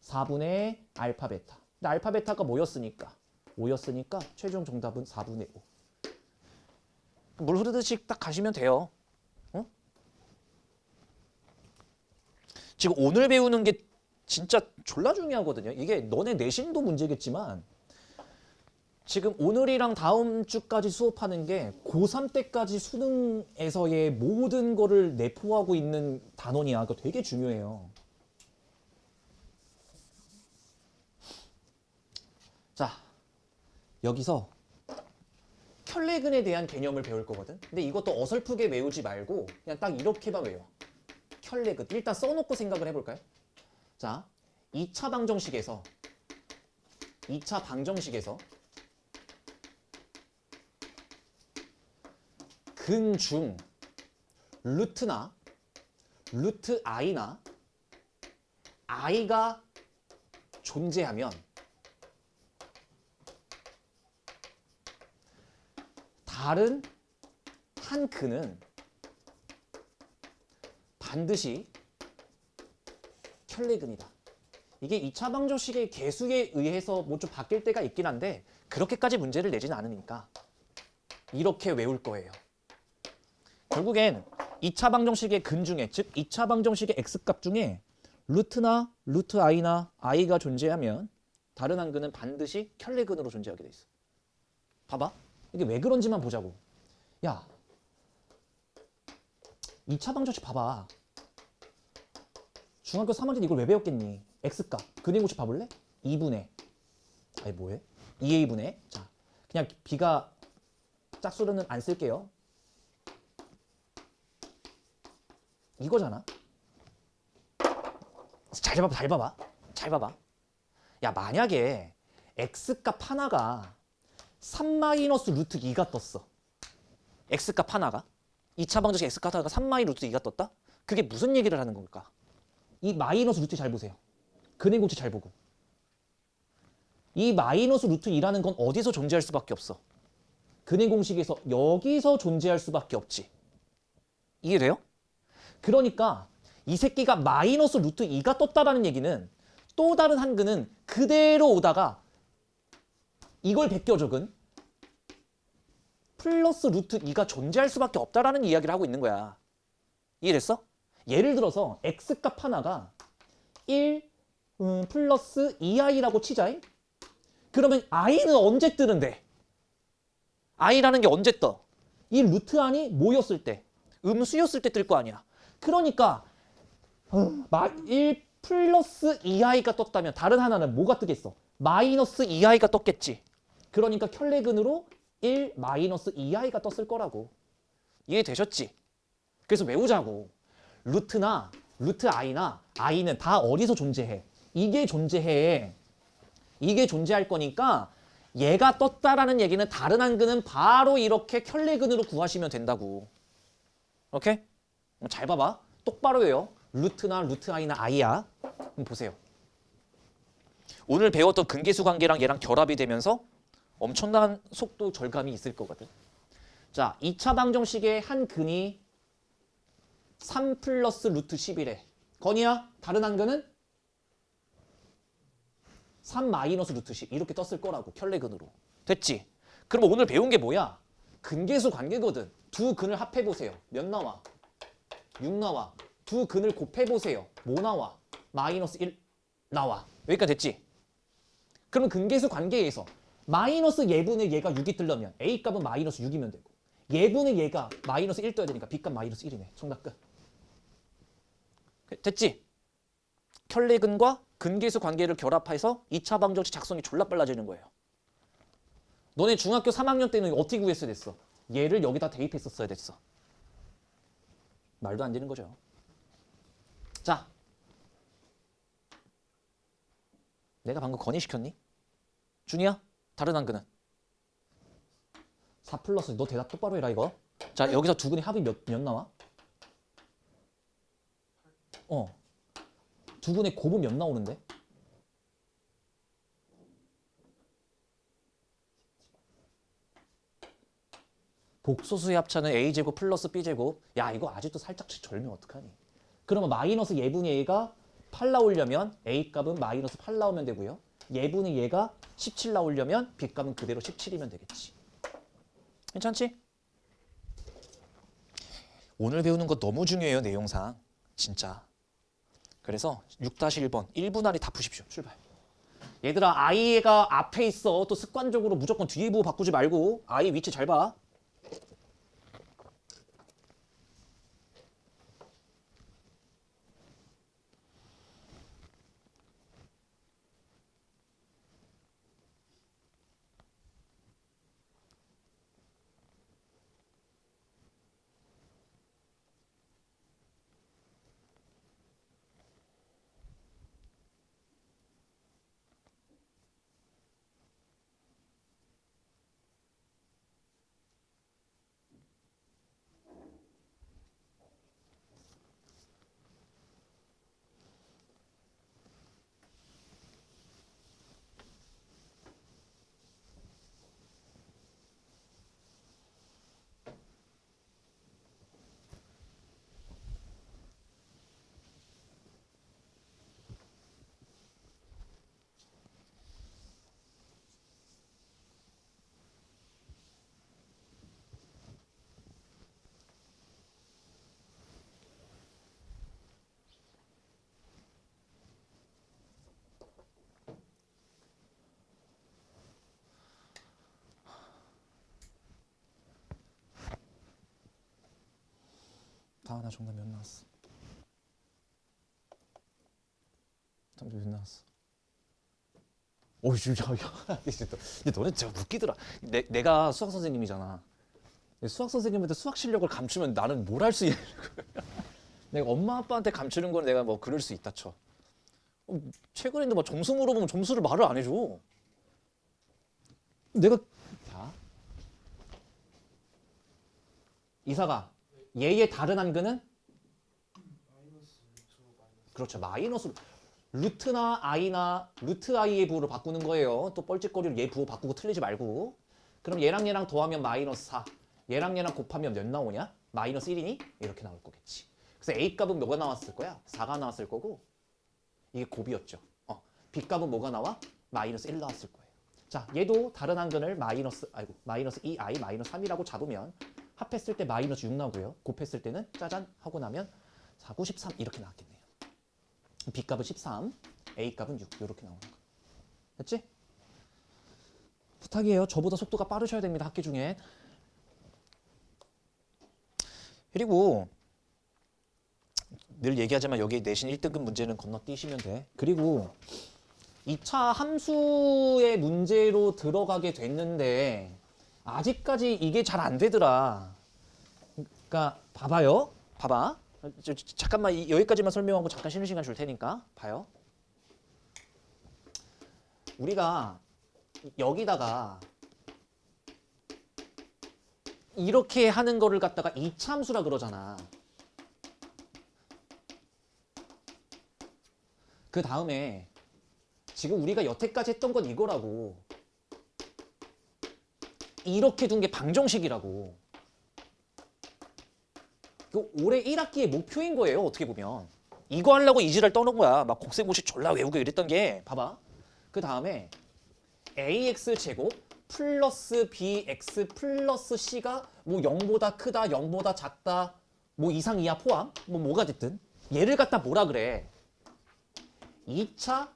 4분의 알파 베타. 근데 알파 베타가 뭐였으니까? 5였으니까 최종 정답은 4분의 5. 물 흐르듯이 딱 가시면 돼요. 어? 지금 오늘 배우는 게 진짜 졸라 중요하거든요. 이게 너네 내신도 문제겠지만 지금 오늘이랑 다음 주까지 수업하는 게 고3 때까지 수능에서의 모든 거를 내포하고 있는 단원이야. 그거 되게 중요해요. 자, 여기서 켤레근에 대한 개념을 배울 거거든. 근데 이것도 어설프게 외우지 말고 그냥 딱 이렇게만 외워. 켤레근. 일단 써놓고 생각을 해볼까요? 자, 2차 방정식에서 근중 루트나 루트 i나 i가 존재하면 다른 한 근은 반드시 켤레근이다. 이게 2차 방정식의 개수에 의해서 뭐 좀 바뀔 때가 있긴 한데 그렇게까지 문제를 내지는 않으니까 이렇게 외울 거예요. 결국엔 2차 방정식의 근 중에, 즉 2차 방정식의 x값 중에 루트나 루트 i나 i가 존재하면 다른 한 근은 반드시 켤레근으로 존재하게 돼 있어. 봐봐. 이게 왜 그런지만 보자고. 야, 2차 방정식 봐봐. 중학교 3학년 때 이걸 왜 배웠겠니? x값. 근의 공식 봐볼래? 2분의. 아니 뭐해? 2a분의. 자, 그냥 b가 짝수로는 안 쓸게요. 이거잖아. 잘 봐봐. 야, 만약에 x값 하나가 3 마이너스 루트 2가 떴어. x값 하나가 2차 방정식 x값 하나가 3 마이너스 루트 2가 떴다? 그게 무슨 얘기를 하는 걸까? 이 마이너스 루트 잘 보세요. 근의 공식 잘 보고. 이 마이너스 루트 2라는 건 어디서 존재할 수밖에 없어? 근의 공식에서 여기서 존재할 수밖에 없지. 이해돼요? 그러니까 이 새끼가 마이너스 루트 2가 떴다라는 얘기는 또 다른 한 근은 그대로 오다가 이걸 베껴 적은 플러스 루트 2가 존재할 수밖에 없다라는 이야기를 하고 있는 거야. 이해됐어? 예를 들어서 x값 하나가 1 플러스 2i라고 치자잉? 그러면 i는 언제 뜨는데? i라는 게 언제 떠? 이 루트 안이 뭐였을 때? 음수였을 때 뜰 거 아니야. 그러니까 1 플러스 2i가 떴다면 다른 하나는 뭐가 뜨겠어? 마이너스 2i가 떴겠지. 그러니까 켤레근으로 1 마이너스 2i가 떴을 거라고. 이해되셨지? 그래서 외우자고. 루트나 루트 i나 i는 다 어디서 존재해? 이게 존재해. 이게 존재할 거니까 얘가 떴다라는 얘기는 다른 한 근은 바로 이렇게 켤레근으로 구하시면 된다고. 오케이? 잘 봐봐. 똑바로 외워. 루트나 루트 i나 i야. 한번 보세요. 오늘 배웠던 근계수 관계랑 얘랑 결합이 되면서 엄청난 속도 절감이 있을 거거든. 자, 2차 방정식의 한 근이 3 플러스 루트 11에 건이야, 다른 한 근은 3 마이너스 루트 10 이렇게 떴을 거라고. 켤레근으로. 됐지? 그럼 오늘 배운 게 뭐야? 근계수 관계거든. 두 근을 합해보세요. 몇 나와? 6 나와. 두 근을 곱해보세요. 뭐 나와? 마이너스 1 나와. 여기까지 됐지? 그러면 근계수 관계에서 마이너스 예분의 얘가 6이 뜨려면 A값은 마이너스 6이면 되고 예분의 얘가 마이너스 1 떠야 되니까 B값 마이너스 1이네. 정답 끝. 됐지? 켤레근과 근계수 관계를 결합해서 2차 방정식 작성이 졸라 빨라지는 거예요. 너네 중학교 3학년 때는 어떻게 구했어야 됐어? 얘를 여기다 대입했었어야 됐어. 말도 안 되는 거죠. 자, 내가 방금 건의시켰니? 준이야? 다른 한 근은? 4 플러스 너 대답 똑바로 해라 이거. 자, 여기서 두 근의 합이 몇 나와? 두 근의 곱은 몇 나오는데? 복소수의 합차는 a제곱 플러스 b제곱. 야, 이거 아직도 살짝 절면 어떡하니? 그러면 마이너스 예분의 얘가 8 나오려면 a값은 마이너스 8 나오면 되고요. 예분의 얘가 17 나오려면 b값은 그대로 17이면 되겠지. 괜찮지? 오늘 배우는 거 너무 중요해요, 내용상. 진짜. 그래서 6-1번 1분 안에 다 푸십시오. 출발. 얘들아, i가 앞에 있어. 또 습관적으로 무조건 뒤에 보고 바꾸지 말고 i 위치 잘 봐. 다은아 정답 몇 나왔어? 정답 몇 나왔어? 오, 야, 근데 너네 진짜 웃기더라. 내가 수학 선생님이잖아. 수학 선생님한테 수학 실력을 감추면 나는 뭘 할 수 있는 거야? 내가 엄마 아빠한테 감추는 건 내가 뭐 그럴 수 있다 쳐. 최근에도 막 점수 물어보면 점수를 말을 안 해줘. 내가 자 이사가 얘의 다른 한근은 그렇죠. 마이너스 루트나 i나 루트 i의 부호로 바꾸는 거예요. 또 뻘짓거리로 얘 부호 바꾸고 틀리지 말고. 그럼 얘랑 더하면 마이너스 4. 얘랑 곱하면 몇 나오냐? 마이너스 1이니? 이렇게 나올 거겠지. 그래서 A 값은 뭐가 나왔을 거야? 4가 나왔을 거고 이게 곱이었죠. B 값은 뭐가 나와? 마이너스 1 나왔을 거예요. 자, 얘도 다른 한근을 마이너스 2i 마이너스 3이라고 잡으면 합했을 때 마이너스 6 나오고요. 곱했을 때는 짜잔 하고 나면 4, 9, 13 이렇게 나왔겠네요. B 값은 13, A 값은 6 이렇게 나오는 거. 됐지? 부탁이에요. 저보다 속도가 빠르셔야 됩니다. 학기 중에. 그리고 늘 얘기하지만 여기 내신 1등급 문제는 건너뛰시면 돼. 그리고 2차 함수의 문제로 들어가게 됐는데 아직까지 이게 잘 안 되더라. 그러니까 봐봐요. 봐봐. 잠깐만 여기까지만 설명하고 잠깐 쉬는 시간 줄 테니까 봐요. 우리가 여기다가 이렇게 하는 거를 갖다가 2차 함수라 그러잖아. 그 다음에 지금 우리가 여태까지 했던 건 이거라고. 이렇게 둔 게 방정식이라고. 올해 1학기의 목표인 거예요. 어떻게 보면. 이거 하려고 이지랄 떠는 거야. 막 곡세고시 졸라 외우고 이랬던 게. 봐봐. 그 다음에 ax 제곱 플러스 bx 플러스 c가 뭐 0보다 크다, 0보다 작다, 뭐 이상 이하 포함, 뭐가 됐든 얘를 갖다 뭐라 그래? 2차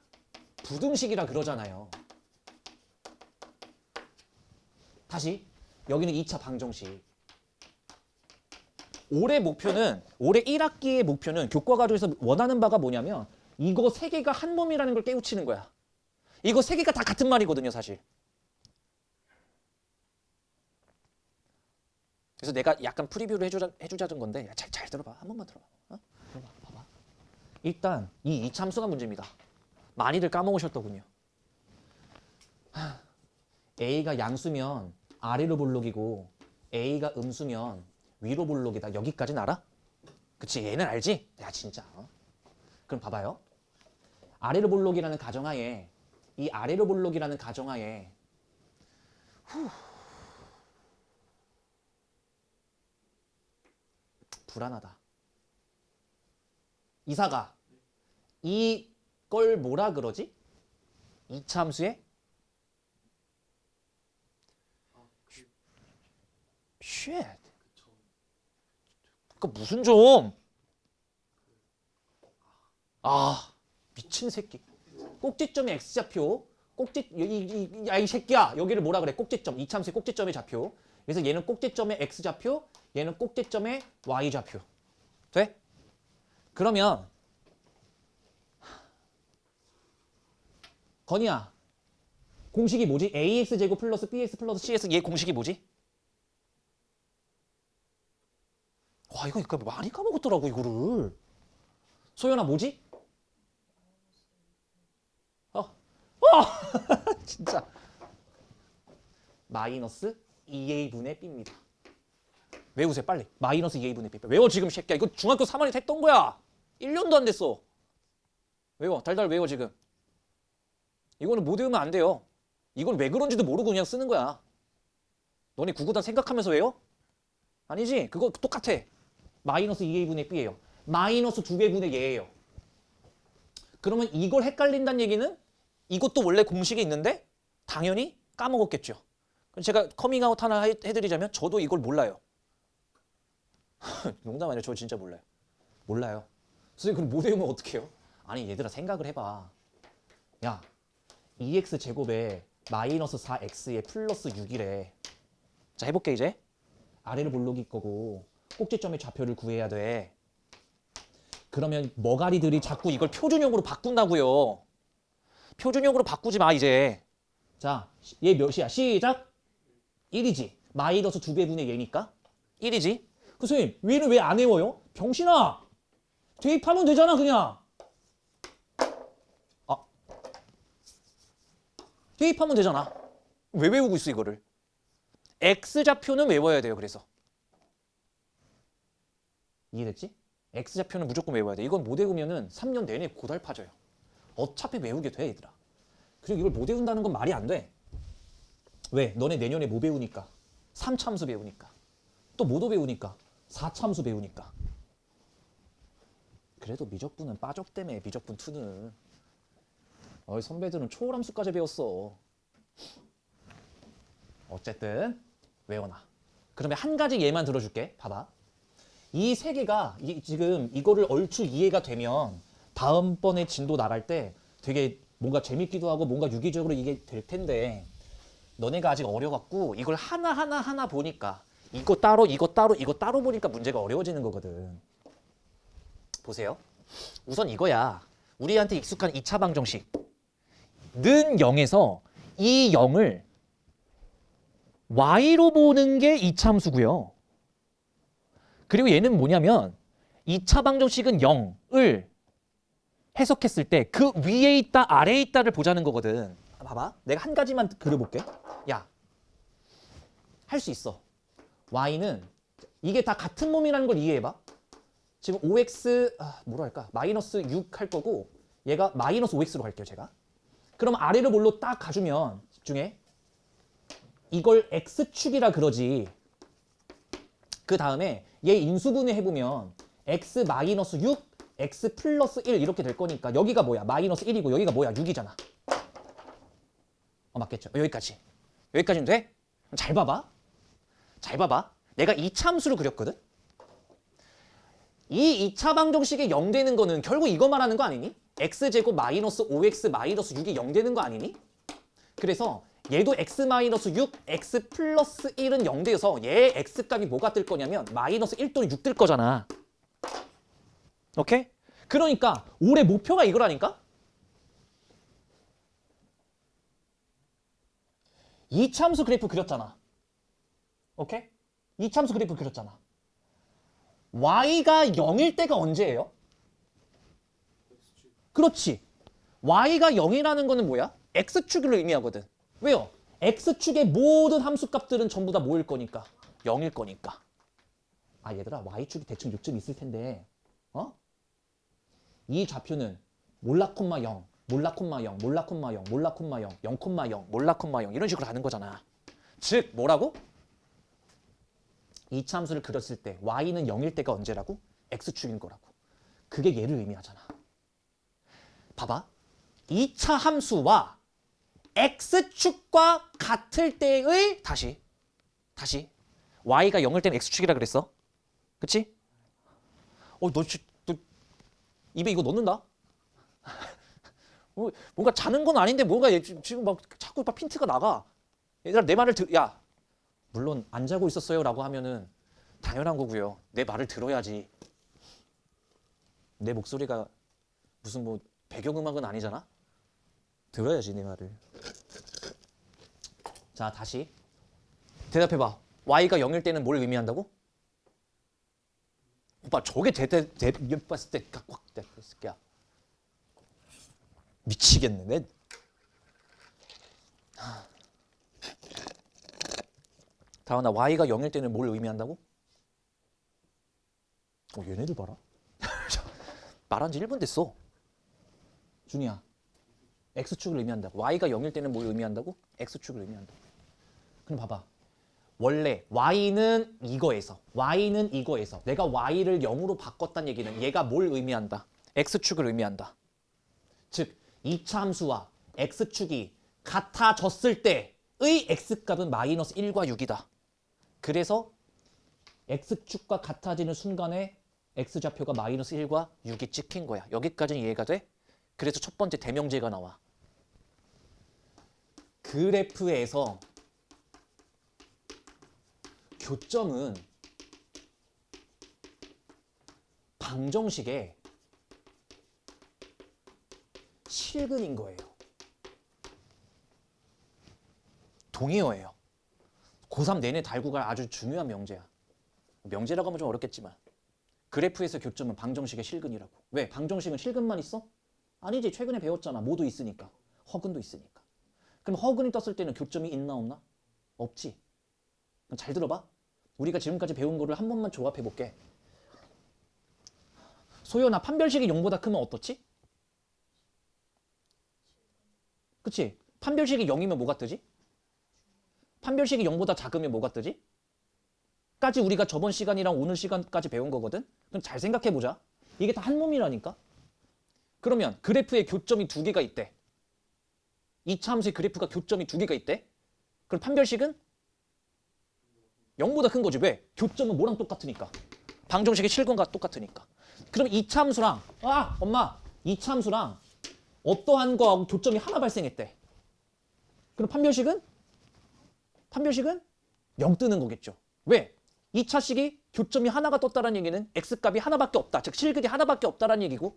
부등식이라 그러잖아요. 다시 여기는 2차 방정식. 올해 1학기의 목표는 교과 과정에서 원하는 바가 뭐냐면 이거 세 개가 한 몸이라는 걸 깨우치는 거야. 이거 세 개가 다 같은 말이거든요, 사실. 그래서 내가 약간 프리뷰를 해주자는 건데 잘 들어봐. 한 번만 들어봐. 들어봐. 봐봐. 일단 이 2차 함수가 문제입니다. 많이들 까먹으셨더군요. A가 양수면 아래로 볼록이고 A가 음수면 위로 볼록이다. 여기까지는 알아? 그치? 얘는 알지? 야 진짜. 그럼 봐봐요. 아래로 볼록이라는 가정하에 이 아래로 볼록이라는 가정하에 불안하다. 이사가 이걸 뭐라 그러지? 2차 함수에 쉣. 그 무슨 좀. 미친 새끼. 꼭지점이 x좌표. 이 새끼야. 여기를 뭐라 그래? 꼭지점. 2차 함수의 꼭지점의 좌표. 그래서 얘는 꼭지점의 x좌표, 얘는 꼭지점의 y좌표. 돼? 그러면 건이야. 공식이 뭐지? ax 제곱 플러스 bx 플러스 cs 얘 공식이 뭐지? 와 이거 많이 까먹었더라고 이거를. 소연아 뭐지? 진짜 마이너스 2a분의 b입니다. 외우세요 빨리. 마이너스 2a분의 b. 외워 지금 새끼야. 이거 중학교 3학년 했던 거야. 1년도 안 됐어. 외워. 달달 외워 지금. 이거는 못 외우면 안 돼요. 이건 왜 그런지도 모르고 그냥 쓰는 거야. 너네 구구단 생각하면서 외워? 아니지? 그거 똑같아. 마이너스 2a분의 b예요. 마이너스 2배분의 얘예요. 그러면 이걸 헷갈린다는 얘기는 이것도 원래 공식이 있는데 당연히 까먹었겠죠. 그럼 제가 커밍아웃 하나 해드리자면 저도 이걸 몰라요. 농담 아니에요. 저 진짜 몰라요. 몰라요. 선생님 그럼 못 외우면 어떡해요? 아니 얘들아 생각을 해봐. 야 2x 제곱에 마이너스 4x에 플러스 6이래. 자 해볼게 이제. 아래로 볼록일 거고 꼭지점의 좌표를 구해야 돼. 그러면 머가리들이 자꾸 이걸 표준형으로 바꾼다고요. 표준형으로 바꾸지 마 이제. 자, 얘 몇이야? 시작. 1이지. 마이너스 2배분의 얘니까 1이지. 그 선생님, 얘는 왜 안 외워요? 병신아! 대입하면 되잖아 그냥. 아, 대입하면 되잖아. 왜 외우고 있어 이거를? X좌표는 외워야 돼요. 그래서 이해됐지? X좌표는 무조건 외워야 돼. 이건 못 외우면은 3년 내내 고달파져요. 어차피 외우게 돼 얘들아. 그리고 이걸 못 외운다는 건 말이 안 돼. 왜? 너네 내년에 뭐 배우니까? 3참수 배우니까. 또 뭐도 배우니까? 4참수 배우니까. 그래도 미적분은 빠졌다며. 미적분 2는. 선배들은 초월함수까지 배웠어. 어쨌든 외워놔. 그러면 한 가지 예만 들어줄게. 봐봐. 이 세 개가 지금 이거를 얼추 이해가 되면 다음번에 진도 나갈 때 되게 뭔가 재밌기도 하고 뭔가 유기적으로 이게 될 텐데 너네가 아직 어려갖고 이걸 하나 보니까 이거 따로 이거 따로 보니까 문제가 어려워지는 거거든. 보세요. 우선 이거야. 우리한테 익숙한 2차 방정식. 는 0에서 이 0을 y로 보는 게 2차 함수고요. 그리고 얘는 뭐냐면 2차 방정식은 0을 해석했을 때 그 위에 있다 아래에 있다를 보자는 거거든. 봐봐. 내가 한 가지만 그려볼게. 야, 할 수 있어. y는 이게 다 같은 몸이라는 걸 이해해봐. 지금 5x 뭐로 할까? 마이너스 6 할 거고 얘가 마이너스 5x로 할게요. 제가. 그럼 아래로 뭘로 딱 가주면 집중해. 이걸 x축이라 그러지. 그 다음에 얘 인수분해 해보면 x 마이너스 6, x 플러스 1 이렇게 될 거니까 여기가 뭐야? 마이너스 1이고 여기가 뭐야? 6이잖아. 맞겠죠? 여기까지. 여기까지는 돼? 잘 봐봐. 잘 봐봐. 내가 2차 함수를 그렸거든? 이 2차 방정식이 0 되는 거는 결국 이거 말하는 거 아니니? x제곱 마이너스 5x 마이너스 6이 0 되는 거 아니니? 그래서 얘도 x 마이너스 6, x 플러스 1은 0 돼서 얘 x값이 뭐가 뜰 거냐면 마이너스 1 또는 6 뜰 거잖아. 오케이? 그러니까 올해 목표가 이거라니까? 2차 함수 그래프 그렸잖아. 오케이? 2차 함수 그래프 그렸잖아. y가 0일 때가 언제예요? 그렇지. y가 0이라는 거는 뭐야? x축을 의미하거든. 왜요? x축의 모든 함수값들은 전부 다 뭐일 거니까? 0일 거니까. 얘들아, y축이 대충 6쯤 있을 텐데 이 좌표는 몰라 콤마 0, 몰라 콤마 0, 몰라 콤마 0, 몰라 콤마 0, 0 콤마 0, 몰라 콤마 0 이런 식으로 가는 거잖아. 즉 뭐라고? 2차 함수를 그렸을 때 y는 0일 때가 언제라고? x축인 거라고. 그게 얘를 의미하잖아. 봐봐. 2차 함수와 x축과 같을 때의 다시 y가 0일 때는 x축이라 그랬어. 그치? 너 입에 이거 넣는다? 뭔가 자는 건 아닌데 뭔가 지금 막 자꾸 막 핀트가 나가. 얘들아 내 말을 야, 물론 안 자고 있었어요 라고 하면은 당연한 거고요. 내 말을 들어야지. 내 목소리가 무슨 뭐 배경음악은 아니잖아. 들어야지 내 말을. 자, 다시 대답해봐. y가 0일 때는 뭘 의미한다고? 오빠 저게 봤을 때 꽉 됐을 거야. 미치겠네. 다은아, y가 0일 때는 뭘 의미한다고? 얘네들 봐라. 말한 지 1분 됐어. 준이야. x축을 의미한다고. y가 0일 때는 뭘 의미한다고? x축을 의미한다고. 그럼 봐봐. 원래 y는 이거에서 내가 y를 0으로 바꿨다는 얘기는 얘가 뭘 의미한다? x축을 의미한다. 즉 2차 함수와 x축이 같아졌을 때의 x값은 마이너스 1과 6이다. 그래서 x축과 같아지는 순간에 x좌표가 마이너스 1과 6이 찍힌 거야. 여기까지는 이해가 돼? 그래서 첫 번째 대명제가 나와. 그래프에서 교점은 방정식의 실근인 거예요. 동의어예요. 고3 내내 달고 갈 아주 중요한 명제야. 명제라고 하면 좀 어렵겠지만 그래프에서 교점은 방정식의 실근이라고. 왜? 방정식은 실근만 있어? 아니지. 최근에 배웠잖아. 뭐도 있으니까. 허근도 있으니까. 그럼 허근이 떴을 때는 교점이 있나 없나? 없지. 그럼 잘 들어봐. 우리가 지금까지 배운 거를 한 번만 조합해 볼게. 소연아, 판별식이 0보다 크면 어떻지? 그치? 판별식이 0이면 뭐가 뜨지? 판별식이 0보다 작으면 뭐가 뜨지? 까지 우리가 저번 시간이랑 오늘 시간까지 배운 거거든? 그럼 잘 생각해 보자. 이게 다 한 몸이라니까? 그러면 그래프에 교점이 두 개가 있대. 이차 함수의 그래프가 교점이 두 개가 있대. 그럼 판별식은 0보다 큰 거지. 왜? 교점은 뭐랑 똑같으니까. 방정식의 실근과 똑같으니까. 그럼 이차 함수랑 엄마! 이차 함수랑 어떠한 거하고 교점이 하나 발생했대. 그럼 판별식은 0 뜨는 거겠죠. 왜? 2차식이 교점이 하나가 떴다는 얘기는 x값이 하나밖에 없다. 즉 실근이 하나밖에 없다는 얘기고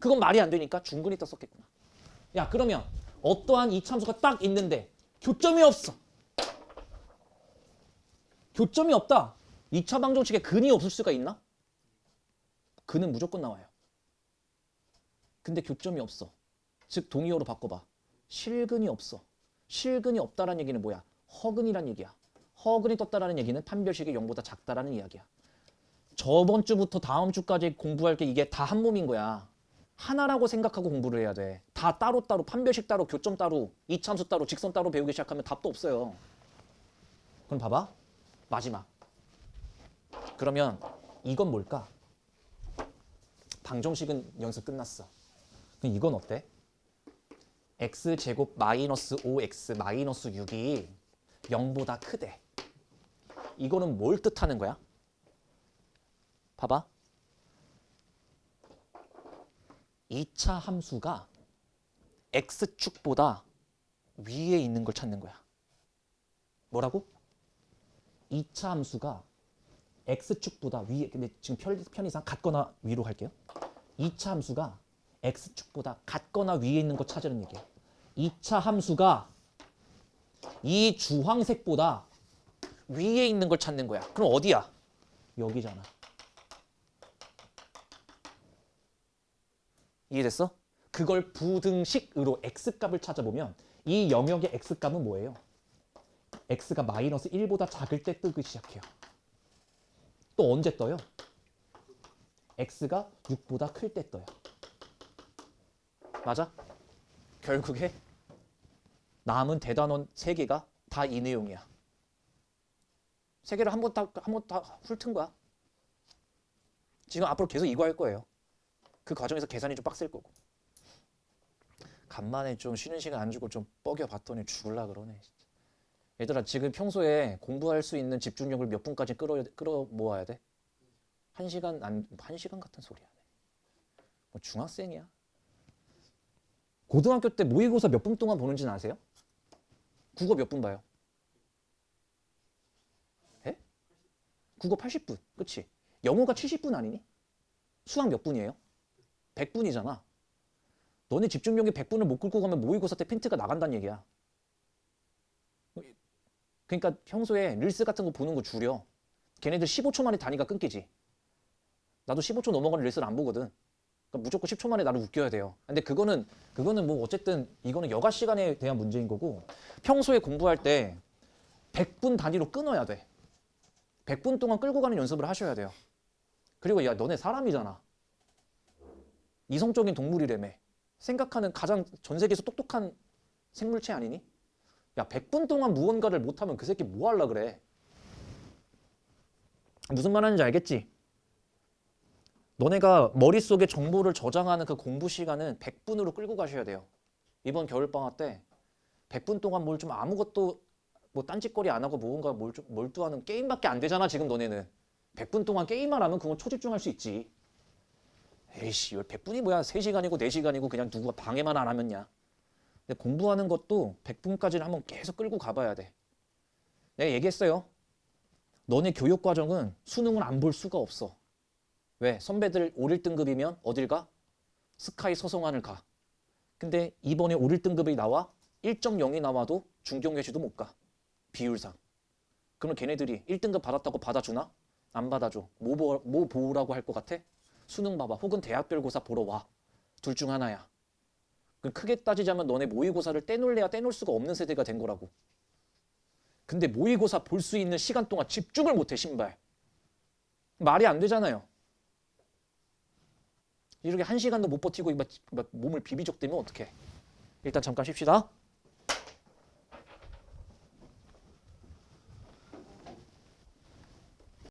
그건 말이 안 되니까 중근이 떴었겠구나. 야, 그러면 어떠한 이차함수가 딱 있는데 교점이 없어. 교점이 없다. 2차 방정식에 근이 없을 수가 있나? 근은 무조건 나와요. 근데 교점이 없어. 즉 동의어로 바꿔봐. 실근이 없어. 실근이 없다라는 얘기는 뭐야? 허근이란 얘기야. 허근이 떴다라는 얘기는 판별식이 0보다 작다라는 이야기야. 저번 주부터 다음 주까지 공부할 게 이게 다 한 몸인 거야. 하나라고 생각하고 공부를 해야 돼. 다 따로따로 판별식 따로 교점 따로 이차함수 따로 직선 따로 배우기 시작하면 답도 없어요. 그럼 봐봐. 마지막. 그러면 이건 뭘까? 방정식은 연습 끝났어. 그럼 이건 어때? x제곱 마이너스 5x 마이너스 6이 0보다 크대. 이거는 뭘 뜻하는 거야? 봐봐. 2차 함수가 x축보다 위에 있는 걸 찾는 거야. 뭐라고? 2차 함수가 x축보다 위에, 근데 지금 편의상 같거나 위로 할게요. 2차 함수가 x축보다 같거나 위에 있는 거 찾으는 얘기야. 2차 함수가 이 주황색보다 위에 있는 걸 찾는 거야. 그럼 어디야? 여기잖아. 이해됐어? 그걸 부등식으로 x값을 찾아보면 이 영역의 x값은 뭐예요? x가 마이너스 1보다 작을 때 뜨기 시작해요. 또 언제 떠요? x가 6보다 클 때 떠요. 맞아? 결국에 남은 대단원 3개가 다 이 내용이야. 3개를 한 번 다 훑은 거야. 지금 앞으로 계속 이거 할 거예요. 그 과정에서 계산이 좀 빡셀 거고. 간만에 좀 쉬는 시간 안 주고 좀 뻐겨 봤더니 죽을라 그러네. 진짜. 얘들아, 지금 평소에 공부할 수 있는 집중력을 몇 분까지 끌어 모아야 돼? 1시간 1시간 같은 소리 하네. 뭐 중학생이야? 고등학교 때 모의고사 몇 분 동안 보는지는 아세요? 국어 몇 분 봐요? 에? 국어 80분. 그치? 영어가 70분 아니니? 수학 몇 분이에요? 100분이잖아. 너네 집중력이 100분을 못 끌고 가면 모의고사 때 핀트가 나간다는 얘기야. 그러니까 평소에 릴스 같은 거 보는 거 줄여. 걔네들 15초 만에 단위가 끊기지. 나도 15초 넘어가는 릴스를 안 보거든. 그러니까 무조건 10초 만에 나를 웃겨야 돼요. 근데 그거는 뭐 어쨌든 이거는 여가 시간에 대한 문제인 거고, 평소에 공부할 때 100분 단위로 끊어야 돼. 100분 동안 끌고 가는 연습을 하셔야 돼요. 그리고 야, 너네 사람이잖아. 이성적인 동물이라며. 생각하는 가장 전 세계에서 똑똑한 생물체 아니니? 야, 100분 동안 무언가를 못하면 그 새끼 뭐 하려 그래? 무슨 말 하는지 알겠지? 너네가 머릿속에 정보를 저장하는 그 공부 시간은 100분으로 끌고 가셔야 돼요. 이번 겨울방학 때 100분 동안 뭘 좀 아무것도 뭐 딴짓거리 안 하고 무언가 몰두하는 게임밖에 안 되잖아, 지금 너네는. 100분 동안 게임만 하면 그건 초집중할 수 있지. 에이씨, 100분이 뭐야? 3시간이고 4시간이고 그냥 누가 방해만 안 하면냐. 근데 공부하는 것도 100분까지는 한번 계속 끌고 가봐야 돼. 내가 얘기했어요. 너네 교육 과정은 수능을 안 볼 수가 없어. 왜? 선배들 5, 1등급이면 어딜 가? 스카이 서성환을 가. 근데 이번에 5, 1등급이 나와 1.0이 나와도 중경외시도 못 가. 비율상. 그러면 걔네들이 1등급 받았다고 받아주나? 안 받아줘. 뭐 보라고 할 것 같아? 수능 봐봐. 혹은 대학별고사 보러 와. 둘 중 하나야. 그럼 크게 따지자면 너네 모의고사를 떼놓을래야 떼놓을 수가 없는 세대가 된 거라고. 근데 모의고사 볼 수 있는 시간 동안 집중을 못해, 신발. 말이 안 되잖아요. 이렇게 1시간도 못 버티고 막 몸을 비비적대면 어떡해. 일단 잠깐 쉽시다.